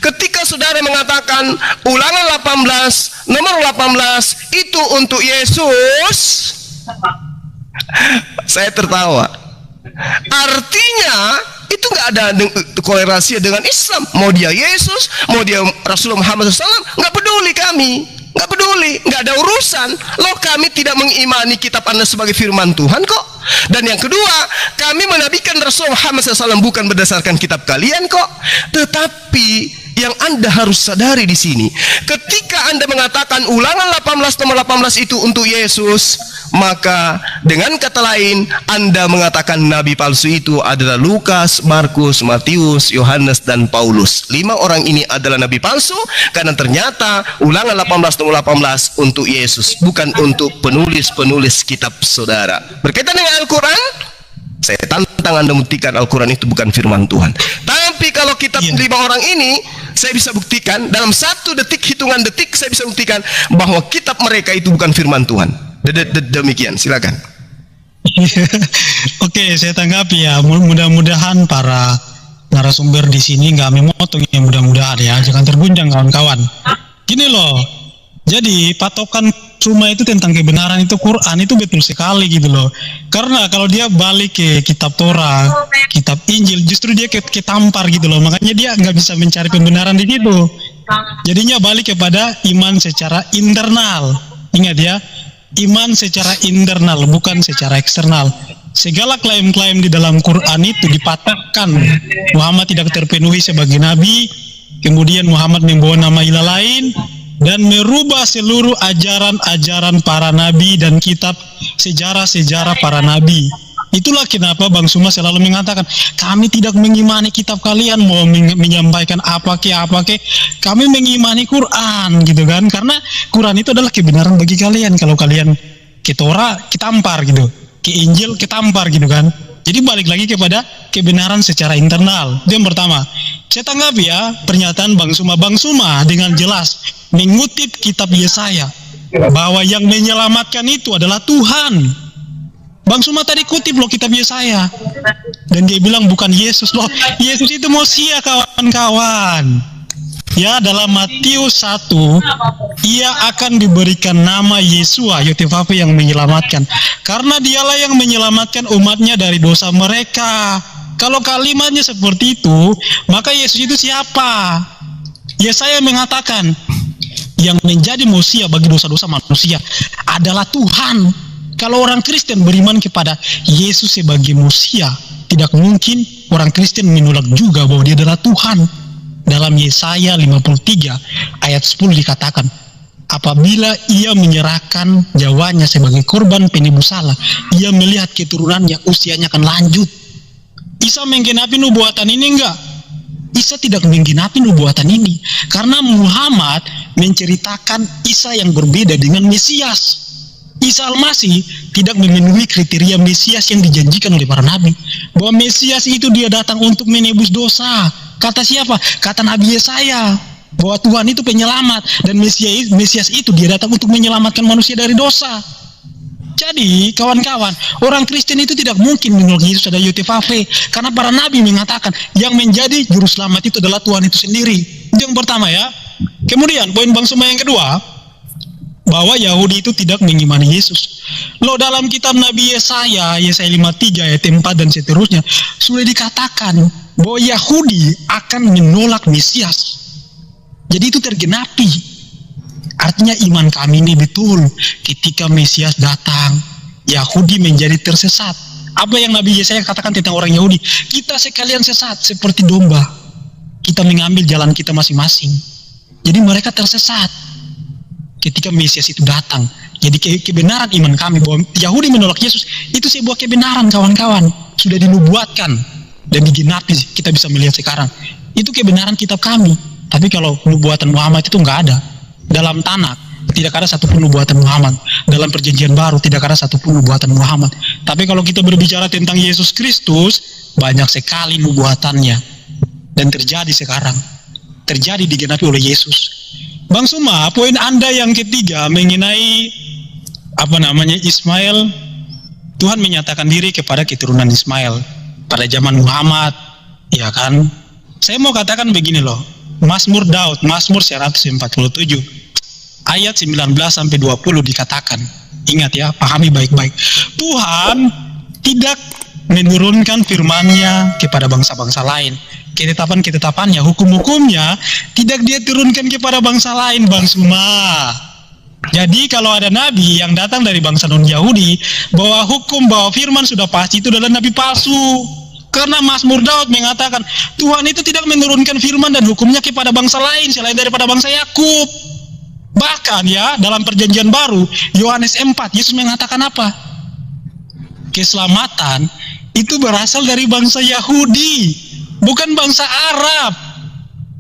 Ketika saudara mengatakan Ulangan 18 nomor 18 itu untuk Yesus, saya tertawa. Artinya itu nggak ada korelasi dengan Islam. Mau dia Yesus, mau dia Rasulullah Muhammad SAW, nggak peduli kami. Nggak peduli, nggak ada urusan. Loh, kami tidak mengimani kitab Anda sebagai firman Tuhan kok. Dan yang kedua, kami menabikan Rasulullah Muhammad SAW bukan berdasarkan kitab kalian kok. Tetapi yang Anda harus sadari di sini, ketika Anda mengatakan Ulangan 18 nomor 18 itu untuk Yesus, maka dengan kata lain Anda mengatakan nabi palsu itu adalah Lukas, Markus, Matius, Yohanes dan Paulus. 5 orang ini adalah nabi palsu karena ternyata Ulangan 18 nomor 18 untuk Yesus, bukan untuk penulis-penulis kitab saudara. Berkaitan dengan Al-Quran, saya tantang Anda buktikan Al-Quran itu bukan firman Tuhan. Tapi kalau kitab 5 orang ini, saya bisa buktikan dalam 1 detik, hitungan detik, saya bisa buktikan bahwa kitab mereka itu bukan firman Tuhan. Demikian, silakan. Oke, saya tanggapi ya. Mudah-mudahan para narasumber di sini nggak memotong ya, mudah-mudahan ya, jangan terguncang kawan-kawan. Gini loh, jadi patokan cuma itu tentang kebenaran itu Quran itu betul sekali gitu loh. Karena kalau dia balik ke kitab Torah, kitab Injil, justru dia ketampar gitu loh. Makanya dia nggak bisa mencari pembenaran di situ. Jadinya balik kepada iman secara internal. Ingat ya, iman secara internal, bukan secara eksternal. Segala klaim-klaim di dalam Quran itu dipatahkan. Muhammad tidak terpenuhi sebagai nabi, kemudian Muhammad membawa nama ilah lain, dan merubah seluruh ajaran-ajaran para nabi dan kitab sejarah-sejarah para nabi. Itulah kenapa Bang Suma selalu mengatakan, kami tidak mengimani kitab kalian, mau menyampaikan apa ke, kami mengimani Quran gitu kan, karena Quran itu adalah kebenaran bagi kalian. Kalau kalian ke Torah, kitampar gitu, ke Injil, kitampar gitu kan. Jadi balik lagi kepada kebenaran secara internal. Itu yang pertama. Saya tanggapi ya pernyataan Bang Suma. Bang Suma dengan jelas mengutip kitab Yesaya bahwa yang menyelamatkan itu adalah Tuhan. Bang Suma tadi kutip loh kitab Yesaya, dan dia bilang bukan Yesus loh. Yesus itu Mosia kawan-kawan. Ya, dalam Matius 1 ia akan diberikan nama Yesua, Yod-Heh-Vav-He, yang menyelamatkan, karena dialah yang menyelamatkan umatnya dari dosa mereka. Kalau kalimatnya seperti itu, maka Yesus itu siapa? Yesaya mengatakan yang menjadi Mosia bagi dosa-dosa manusia adalah Tuhan. Kalau orang Kristen beriman kepada Yesus sebagai Mosia, tidak mungkin orang Kristen menolak juga bahwa dia adalah Tuhan. dalam Yesaya 53 ayat 10 dikatakan, apabila ia menyerahkan nyawanya sebagai korban penebus salah, ia melihat keturunannya, usianya akan lanjut. Isa menggenapi nubuatan ini enggak? Isa tidak menggenapi nubuatan ini, karena Muhammad menceritakan Isa yang berbeda dengan Mesias. Isa Al-Masih tidak memenuhi kriteria Mesias yang dijanjikan oleh para nabi. Bahwa Mesias itu dia datang untuk menebus dosa. Kata siapa? Kata Nabi Yesaya. Bahwa Tuhan itu penyelamat. Dan Mesias itu dia datang untuk menyelamatkan manusia dari dosa. Jadi kawan-kawan, orang Kristen itu tidak mungkin menolak Yesus ada YTVV. Karena para nabi mengatakan yang menjadi juru selamat itu adalah Tuhan itu sendiri. Itu yang pertama ya. Kemudian poin Bang Suma yang kedua, bahwa Yahudi itu tidak mengimani Yesus. Loh, dalam kitab Nabi Yesaya 53 ayat 4 dan seterusnya sudah dikatakan bahwa Yahudi akan menolak Mesias. Jadi itu tergenapi. Artinya iman kami ini betul. Ketika Mesias datang, Yahudi menjadi tersesat. Apa yang Nabi Yesaya katakan tentang orang Yahudi? Kita sekalian sesat seperti domba. Kita mengambil jalan kita masing-masing. Jadi mereka tersesat ketika Mesias itu datang. Jadi kebenaran iman kami bahwa Yahudi menolak Yesus itu sebuah kebenaran, kawan-kawan. Sudah dinubuatkan dan digenapi, kita bisa melihat sekarang. Itu kebenaran kitab kami. Tapi kalau nubuatan Muhammad itu enggak ada. Dalam Tanakh tidak ada satupun nubuatan Muhammad. Dalam perjanjian baru tidak ada satupun nubuatan Muhammad. Tapi kalau kita berbicara tentang Yesus Kristus, banyak sekali nubuatannya. Dan terjadi sekarang. Terjadi digenapi oleh Yesus. Bang Suma, poin Anda yang ketiga mengenai Ismail, Tuhan menyatakan diri kepada keturunan Ismail pada zaman Muhammad, ya kan? Saya mau katakan begini loh, Mazmur Daud, Mazmur 147 ayat 19 sampai 20 dikatakan. Ingat ya, pahami baik-baik. Tuhan tidak menurunkan firman-Nya kepada bangsa-bangsa lain. Ketetapan-ketetapannya, hukum-hukumnya tidak dia turunkan kepada bangsa lain, Bang Suma. Jadi kalau ada nabi yang datang dari bangsa non-Yahudi, bahwa hukum, bahwa firman sudah pasti itu adalah nabi palsu. Karena Mazmur Daud mengatakan, Tuhan itu tidak menurunkan firman dan hukumnya kepada bangsa lain selain daripada bangsa Yakub. Bahkan ya, dalam perjanjian baru, Yohanes 4, Yesus mengatakan apa? Keselamatan itu berasal dari bangsa Yahudi, bukan bangsa Arab.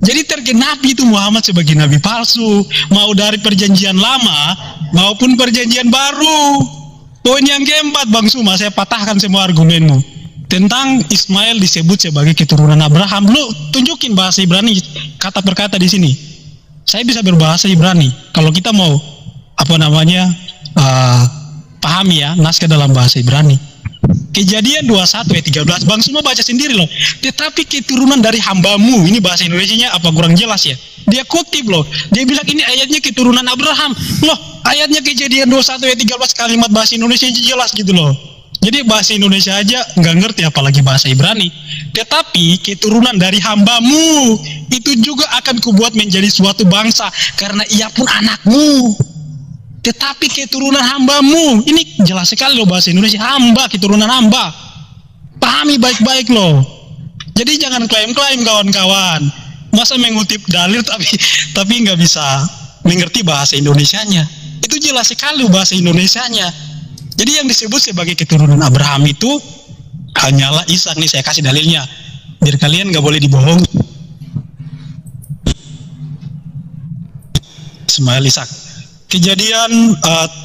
Jadi tergenapi itu Muhammad sebagai nabi palsu, mau dari perjanjian lama maupun perjanjian baru. Poin yang keempat, Bang Suma, saya patahkan semua argumenmu tentang Ismail disebut sebagai keturunan Abraham. Lu tunjukin bahasa Ibrani kata per kata di sini. Saya bisa berbahasa Ibrani. Kalau kita mau pahami ya naskah dalam bahasa Ibrani. Kejadian 21 ayat 13, Bang Suma baca sendiri loh. Tetapi keturunan dari hambamu, ini bahasa Indonesianya apa kurang jelas ya? Dia kutip loh. Dia bilang ini ayatnya keturunan Abraham. Loh, ayatnya Kejadian 21 ayat 13 kalimat bahasa Indonesia jelas gitu loh. Jadi bahasa Indonesia aja nggak ngerti apalagi bahasa Ibrani. Tetapi keturunan dari hambamu itu juga akan kubuat menjadi suatu bangsa karena ia pun anakmu. Tetapi keturunan hambamu, ini jelas sekali loh bahasa Indonesia, hamba, keturunan hamba. Pahami baik-baik loh. Jadi jangan klaim-klaim kawan-kawan. Masa mengutip dalil tapi nggak bisa mengerti bahasa Indonesianya. Itu jelas sekali bahasa Indonesianya. Jadi yang disebut sebagai keturunan Abraham itu hanyalah Ishak. Nih saya kasih dalilnya, biar kalian nggak boleh dibohongi. Ismail Ishak. Kejadian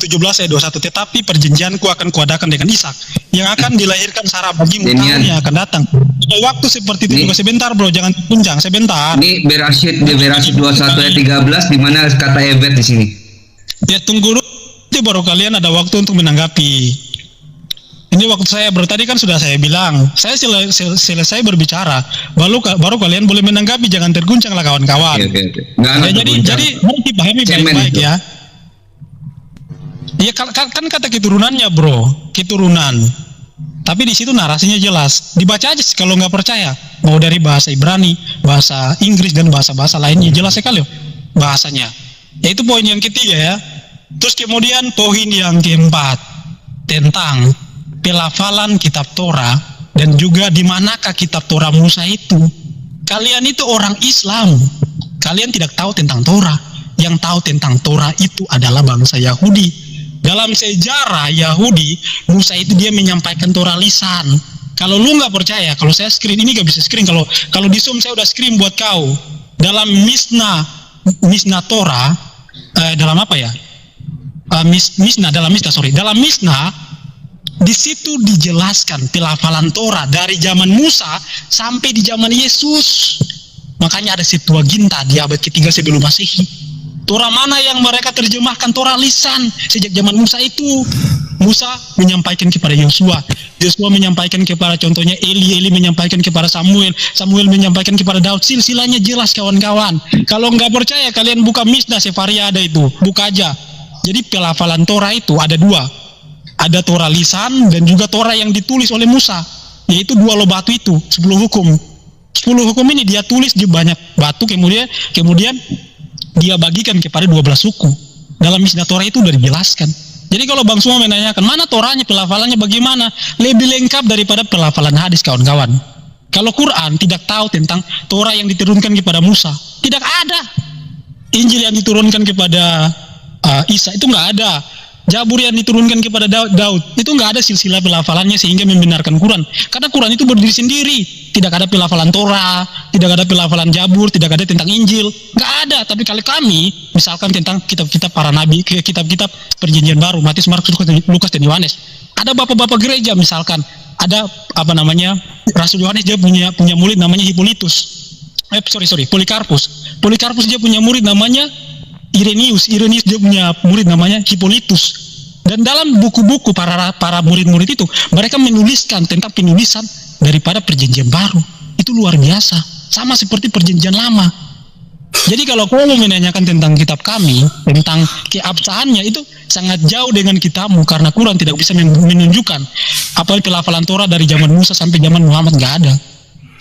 17 ayat 21, tetapi perjanjianku akan kuadakan dengan Ishak yang akan dilahirkan Sarah bagimu tahun yang akan datang. Waktu seperti itu juga sebentar bro, jangan tunjang sebentar. Ini Berashit 21 ayat 13 di mana kata Evet di sini. Ya tunggu dulu, baru kalian ada waktu untuk menanggapi. Ini waktu saya tadi kan sudah saya bilang, saya selesai berbicara, baru kalian boleh menanggapi, jangan terguncang lah kawan-kawan. Ya, jadi mari dipahami baik-baik ya. Ya kan kata keturunannya bro, keturunan. Tapi di situ narasinya jelas. Dibaca aja kalau nggak percaya. Mau dari bahasa Ibrani, bahasa Inggris dan bahasa-bahasa lainnya jelas sekali bahasanya. Yaitu poin yang ketiga ya. Terus kemudian poin yang keempat tentang pelafalan kitab Torah dan juga di manakah kitab Torah Musa itu. Kalian itu orang Islam. Kalian tidak tahu tentang Torah. Yang tahu tentang Torah itu adalah bangsa Yahudi. Dalam sejarah Yahudi, Musa itu dia menyampaikan Torah lisan. Kalau lu nggak percaya, kalau saya screen ini nggak bisa screen. Kalau di Zoom saya udah screen buat kau. Dalam Mishnah Torah, dalam apa ya? Dalam Mishnah di situ dijelaskan pelafalan Torah dari zaman Musa sampai di zaman Yesus. Makanya ada Septuaginta di abad ke-3 sebelum Masehi. Torah mana yang mereka terjemahkan Torah lisan sejak zaman Musa itu? Musa menyampaikan kepada Yosua, Yosua menyampaikan kepada contohnya Eli menyampaikan kepada Samuel menyampaikan kepada Daud. Silsilahnya jelas kawan-kawan. Kalau nggak percaya kalian buka Mishnah Sefaria ada itu, buka aja. Jadi pelafalan Torah itu ada dua. Ada Torah lisan dan juga Torah yang ditulis oleh Musa, yaitu 2 loh batu itu, 10 hukum. 10 hukum ini dia tulis di banyak batu, kemudian dia bagikan kepada 12 suku. Dalam Mishnah Torah itu sudah dijelaskan. Jadi kalau Bang Suma menanyakan mana Torahnya, pelafalannya bagaimana, lebih lengkap daripada pelafalan hadis kawan-kawan. Kalau Quran tidak tahu tentang Torah yang diturunkan kepada Musa, tidak ada. Injil yang diturunkan kepada Isa itu nggak ada. Jabur yang diturunkan kepada Daud itu nggak ada silsilah pelafalannya sehingga membenarkan Quran. Karena Quran itu berdiri sendiri, tidak ada pelafalan Torah, tidak ada pelafalan Jabur, tidak ada tentang Injil, nggak ada. Tapi kalau kami misalkan tentang kitab-kitab para nabi, kitab-kitab Perjanjian Baru, Matius, Markus, Lukas dan Yohanes, ada bapak-bapak gereja misalkan, ada Rasul Yohanes dia punya murid namanya Polikarpus. Polikarpus dia punya murid namanya Irenaeus dia punya murid namanya Hippolytus. Dan dalam buku-buku para murid-murid itu mereka menuliskan tentang penulisan daripada Perjanjian Baru. Itu luar biasa, sama seperti Perjanjian Lama. Jadi kalau kau menanyakan tentang kitab kami, tentang keabsahannya, itu sangat jauh dengan kitabmu, karena Quran tidak bisa menunjukkan apa pelafalan Torah dari zaman Musa sampai zaman Muhammad, nggak ada.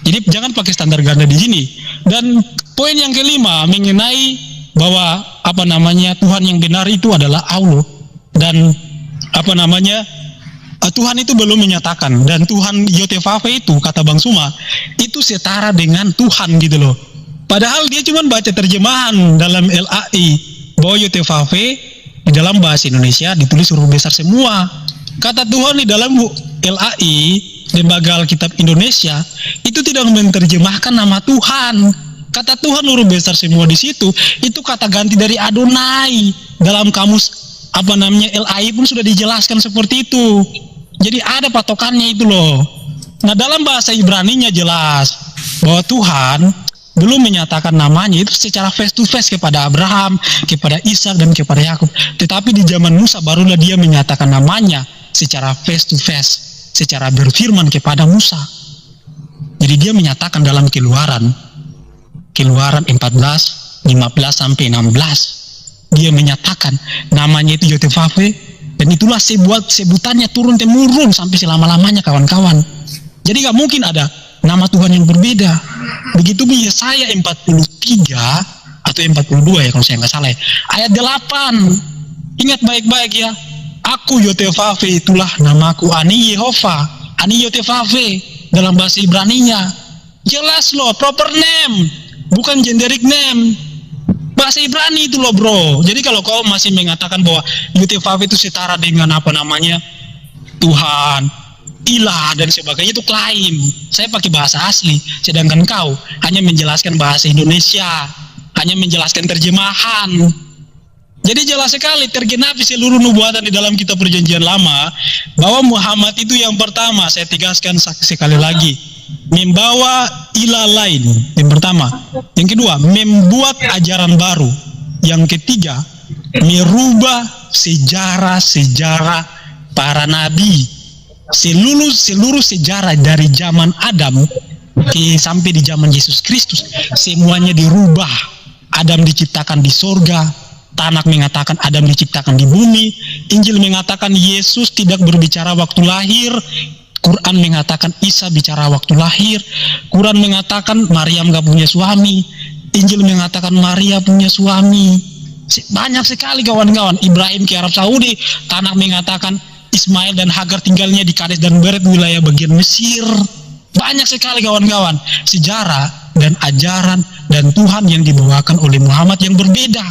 Jadi jangan pakai standar ganda di sini. Dan poin yang kelima mengenai bahwa Tuhan yang benar itu adalah Allah, dan Tuhan itu belum menyatakan, dan Tuhan Yotevave itu kata Bang Suma itu setara dengan Tuhan gitu loh. Padahal dia cuma baca terjemahan dalam LAI bahwa Yotevave di dalam bahasa Indonesia ditulis huruf besar semua. Kata Tuhan di dalam LAI Lembaga Alkitab Indonesia itu tidak menerjemahkan nama Tuhan. Kata Tuhan huruf besar semua di situ, itu kata ganti dari Adonai. Dalam kamus LAI pun sudah dijelaskan seperti itu. Jadi ada patokannya itu loh. Nah, dalam bahasa Ibraninya jelas bahwa Tuhan belum menyatakan namanya itu secara face to face kepada Abraham, kepada Ishak dan kepada Yakub. Tetapi di zaman Musa barulah dia menyatakan namanya secara face to face, secara berfirman kepada Musa. Jadi dia menyatakan dalam Keluaran 14, 15 sampai 16. Dia menyatakan namanya itu Yotevave, dan itulah sebutannya turun temurun sampai selama-lamanya kawan-kawan. Jadi gak mungkin ada nama Tuhan yang berbeda. Begitu pun Yesaya 43 atau 42 ya kalau saya nggak salah ya. Ayat 8. Ingat baik-baik ya. Aku Yotevave, itulah namaku, Ani Yehova, Ani Yotevave dalam bahasa Ibraninya. Jelas loh, proper name, bukan generic name. Bahasa Ibrani itu loh bro. Jadi kalau kau masih mengatakan bahwa Yotevave itu setara dengan Tuhan, ilah dan sebagainya, itu klaim. Saya pakai bahasa asli, sedangkan kau hanya menjelaskan bahasa Indonesia, hanya menjelaskan terjemahan. Jadi jelas sekali tergenapi seluruh nubuatan di dalam kitab Perjanjian Lama bahwa Muhammad itu yang pertama, saya tegaskan sekali lagi, membawa ilah lain, yang pertama. Yang kedua, membuat ajaran baru. Yang ketiga, merubah sejarah-sejarah para nabi. Seluruh sejarah dari zaman Adam sampai di zaman Yesus Kristus, semuanya dirubah. Adam diciptakan di sorga, Tanakh mengatakan Adam diciptakan di bumi, Injil mengatakan Yesus tidak berbicara waktu lahir, Quran mengatakan Isa bicara waktu lahir, Quran mengatakan Maryam gak punya suami, Injil mengatakan Maria punya suami. Banyak sekali kawan-kawan. Ibrahim ke Arab Saudi, Tanakh mengatakan Ismail dan Hagar tinggalnya di Kades dan Beret, wilayah bagian Mesir. Banyak sekali kawan-kawan sejarah dan ajaran dan Tuhan yang dibawakan oleh Muhammad yang berbeda.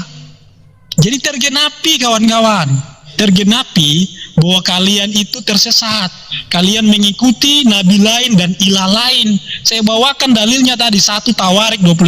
Jadi tergenapi kawan-kawan, tergenapi bahwa kalian itu tersesat. Kalian mengikuti nabi lain dan ilah lain. Saya bawakan dalilnya tadi 1 Tawarik 16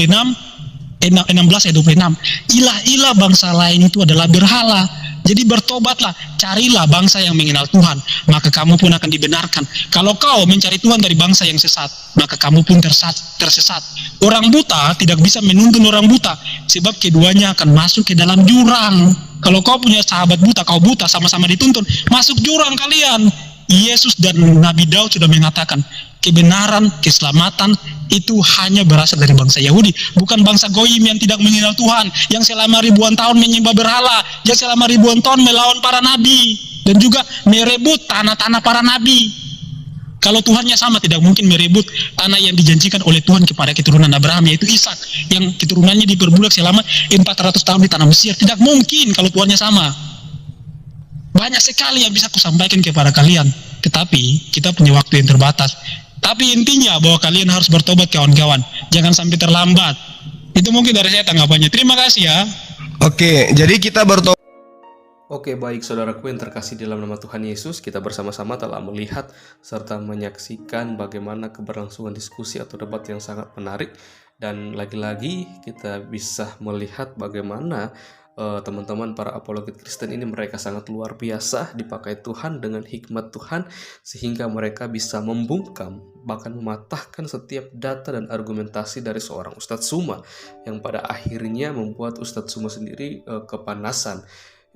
ayat 26. Ilah-ilah bangsa lain itu adalah berhala. Jadi bertobatlah, carilah bangsa yang mengenal Tuhan, maka kamu pun akan dibenarkan. Kalau kau mencari Tuhan dari bangsa yang sesat, maka kamu pun tersesat. Orang buta tidak bisa menuntun orang buta, sebab keduanya akan masuk ke dalam jurang. Kalau kau punya sahabat buta, kau buta, sama-sama dituntun, masuk jurang kalian. Yesus dan Nabi Daud sudah mengatakan, kebenaran, keselamatan itu hanya berasal dari bangsa Yahudi, bukan bangsa Goyim yang tidak mengenal Tuhan, yang selama ribuan tahun menyembah berhala, yang selama ribuan tahun melawan para nabi, dan juga merebut tanah-tanah para nabi. Kalau Tuhannya sama, tidak mungkin merebut tanah yang dijanjikan oleh Tuhan kepada keturunan Abraham, yaitu Ishak, yang keturunannya diperbudak selama 400 tahun di tanah Mesir. Tidak mungkin kalau Tuhannya sama. Banyak sekali yang bisa kusampaikan kepada kalian, tetapi kita punya waktu yang terbatas. Tapi intinya bahwa kalian harus bertobat kawan-kawan, jangan sampai terlambat. Itu mungkin dari saya tanggapannya. Terima kasih ya. Oke, jadi kita bertobat. Oke, baik saudaraku yang terkasih dalam nama Tuhan Yesus, kita bersama-sama telah melihat serta menyaksikan bagaimana keberlangsungan diskusi atau debat yang sangat menarik. Dan lagi-lagi kita bisa melihat bagaimana teman-teman para apologet Kristen ini mereka sangat luar biasa dipakai Tuhan dengan hikmat Tuhan, sehingga mereka bisa membungkam bahkan mematahkan setiap data dan argumentasi dari seorang Ustadz Tsuma, yang pada akhirnya membuat Ustadz Tsuma sendiri kepanasan.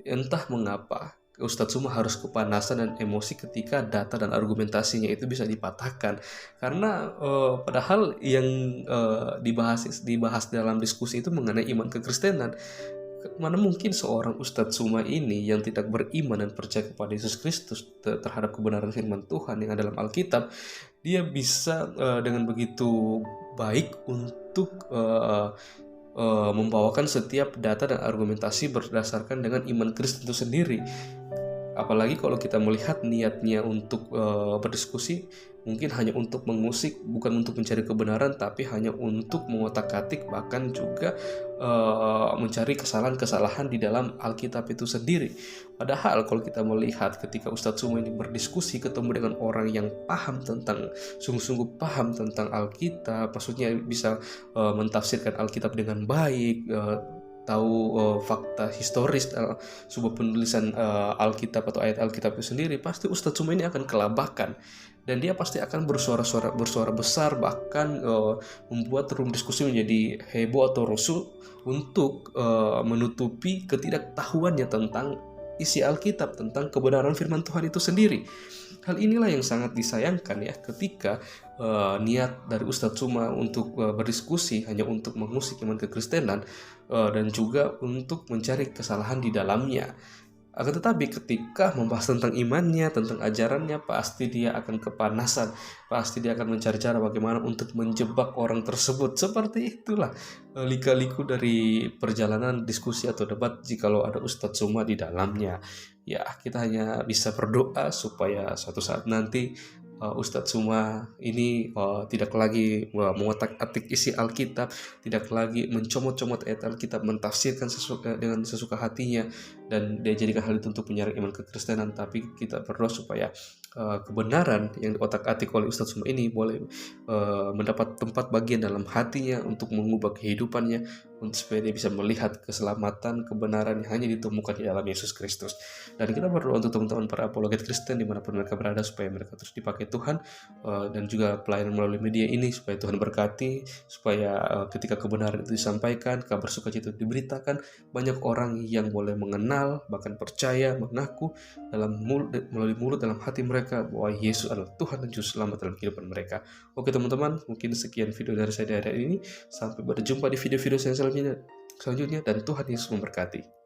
Entah mengapa Ustadz Tsuma harus kepanasan dan emosi ketika data dan argumentasinya itu bisa dipatahkan, karena padahal yang dibahas dalam diskusi itu mengenai iman kekristenan. Mana mungkin seorang Ustadz Tsuma ini yang tidak beriman dan percaya kepada Yesus Kristus terhadap kebenaran firman Tuhan yang ada dalam Alkitab, dia bisa dengan begitu baik untuk membawakan setiap data dan argumentasi berdasarkan dengan iman Kristen itu sendiri. Apalagi kalau kita melihat niatnya untuk berdiskusi, mungkin hanya untuk mengusik, bukan untuk mencari kebenaran, tapi hanya untuk mengotak-atik, bahkan juga mencari kesalahan-kesalahan di dalam Alkitab itu sendiri. Padahal kalau kita melihat ketika Ustadz Tsuma ini berdiskusi ketemu dengan orang yang paham tentang, sungguh-sungguh paham tentang Alkitab, maksudnya bisa mentafsirkan Alkitab dengan baik, tahu fakta historis sebuah penulisan Alkitab atau ayat Alkitab itu sendiri, pasti Ustadz Tsuma ini akan kelabakan. Dan dia pasti akan bersuara besar, bahkan membuat room diskusi menjadi heboh atau rusuh untuk menutupi ketidaktahuannya tentang isi Alkitab, tentang kebenaran firman Tuhan itu sendiri. Hal inilah yang sangat disayangkan ya, ketika niat dari Ustadz Tsuma untuk berdiskusi hanya untuk mengusik iman kekristenan dan juga untuk mencari kesalahan di dalamnya. Akan tetapi ketika membahas tentang imannya, tentang ajarannya, pasti dia akan kepanasan, pasti dia akan mencari cara bagaimana untuk menjebak orang tersebut. Seperti itulah lika-liku dari perjalanan diskusi atau debat jikalau ada Ustadz Tsuma di dalamnya. Ya, kita hanya bisa berdoa supaya suatu saat nanti Ustadz Tsuma ini tidak lagi mengotak-atik isi Alkitab, tidak lagi mencomot-comot ayat Alkitab, mentafsirkan dengan sesuka hatinya, dan dia jadikan hal itu untuk menyerang iman kekristenan. Tapi kita berdoa supaya kebenaran yang diotak-atik oleh Ustadz Tsuma ini boleh mendapat tempat bagian dalam hatinya untuk mengubah kehidupannya, supaya dia bisa melihat keselamatan, kebenaran yang hanya ditemukan di dalam Yesus Kristus. Dan kita berdoa untuk teman-teman para apologet Kristen dimanapun mereka berada, supaya mereka terus dipakai Tuhan, dan juga pelayanan melalui media ini, supaya Tuhan berkati, supaya ketika kebenaran itu disampaikan, kabar sukacita itu diberitakan, banyak orang yang boleh mengenal, bahkan percaya, mengaku melalui mulut dalam hati mereka bahwa Yesus adalah Tuhan dan Juru Selamat dalam kehidupan mereka. Oke teman-teman, mungkin sekian video dari saya di hari ini. Sampai berjumpa di video-video selanjutnya, dan Tuhan Yesus memberkati.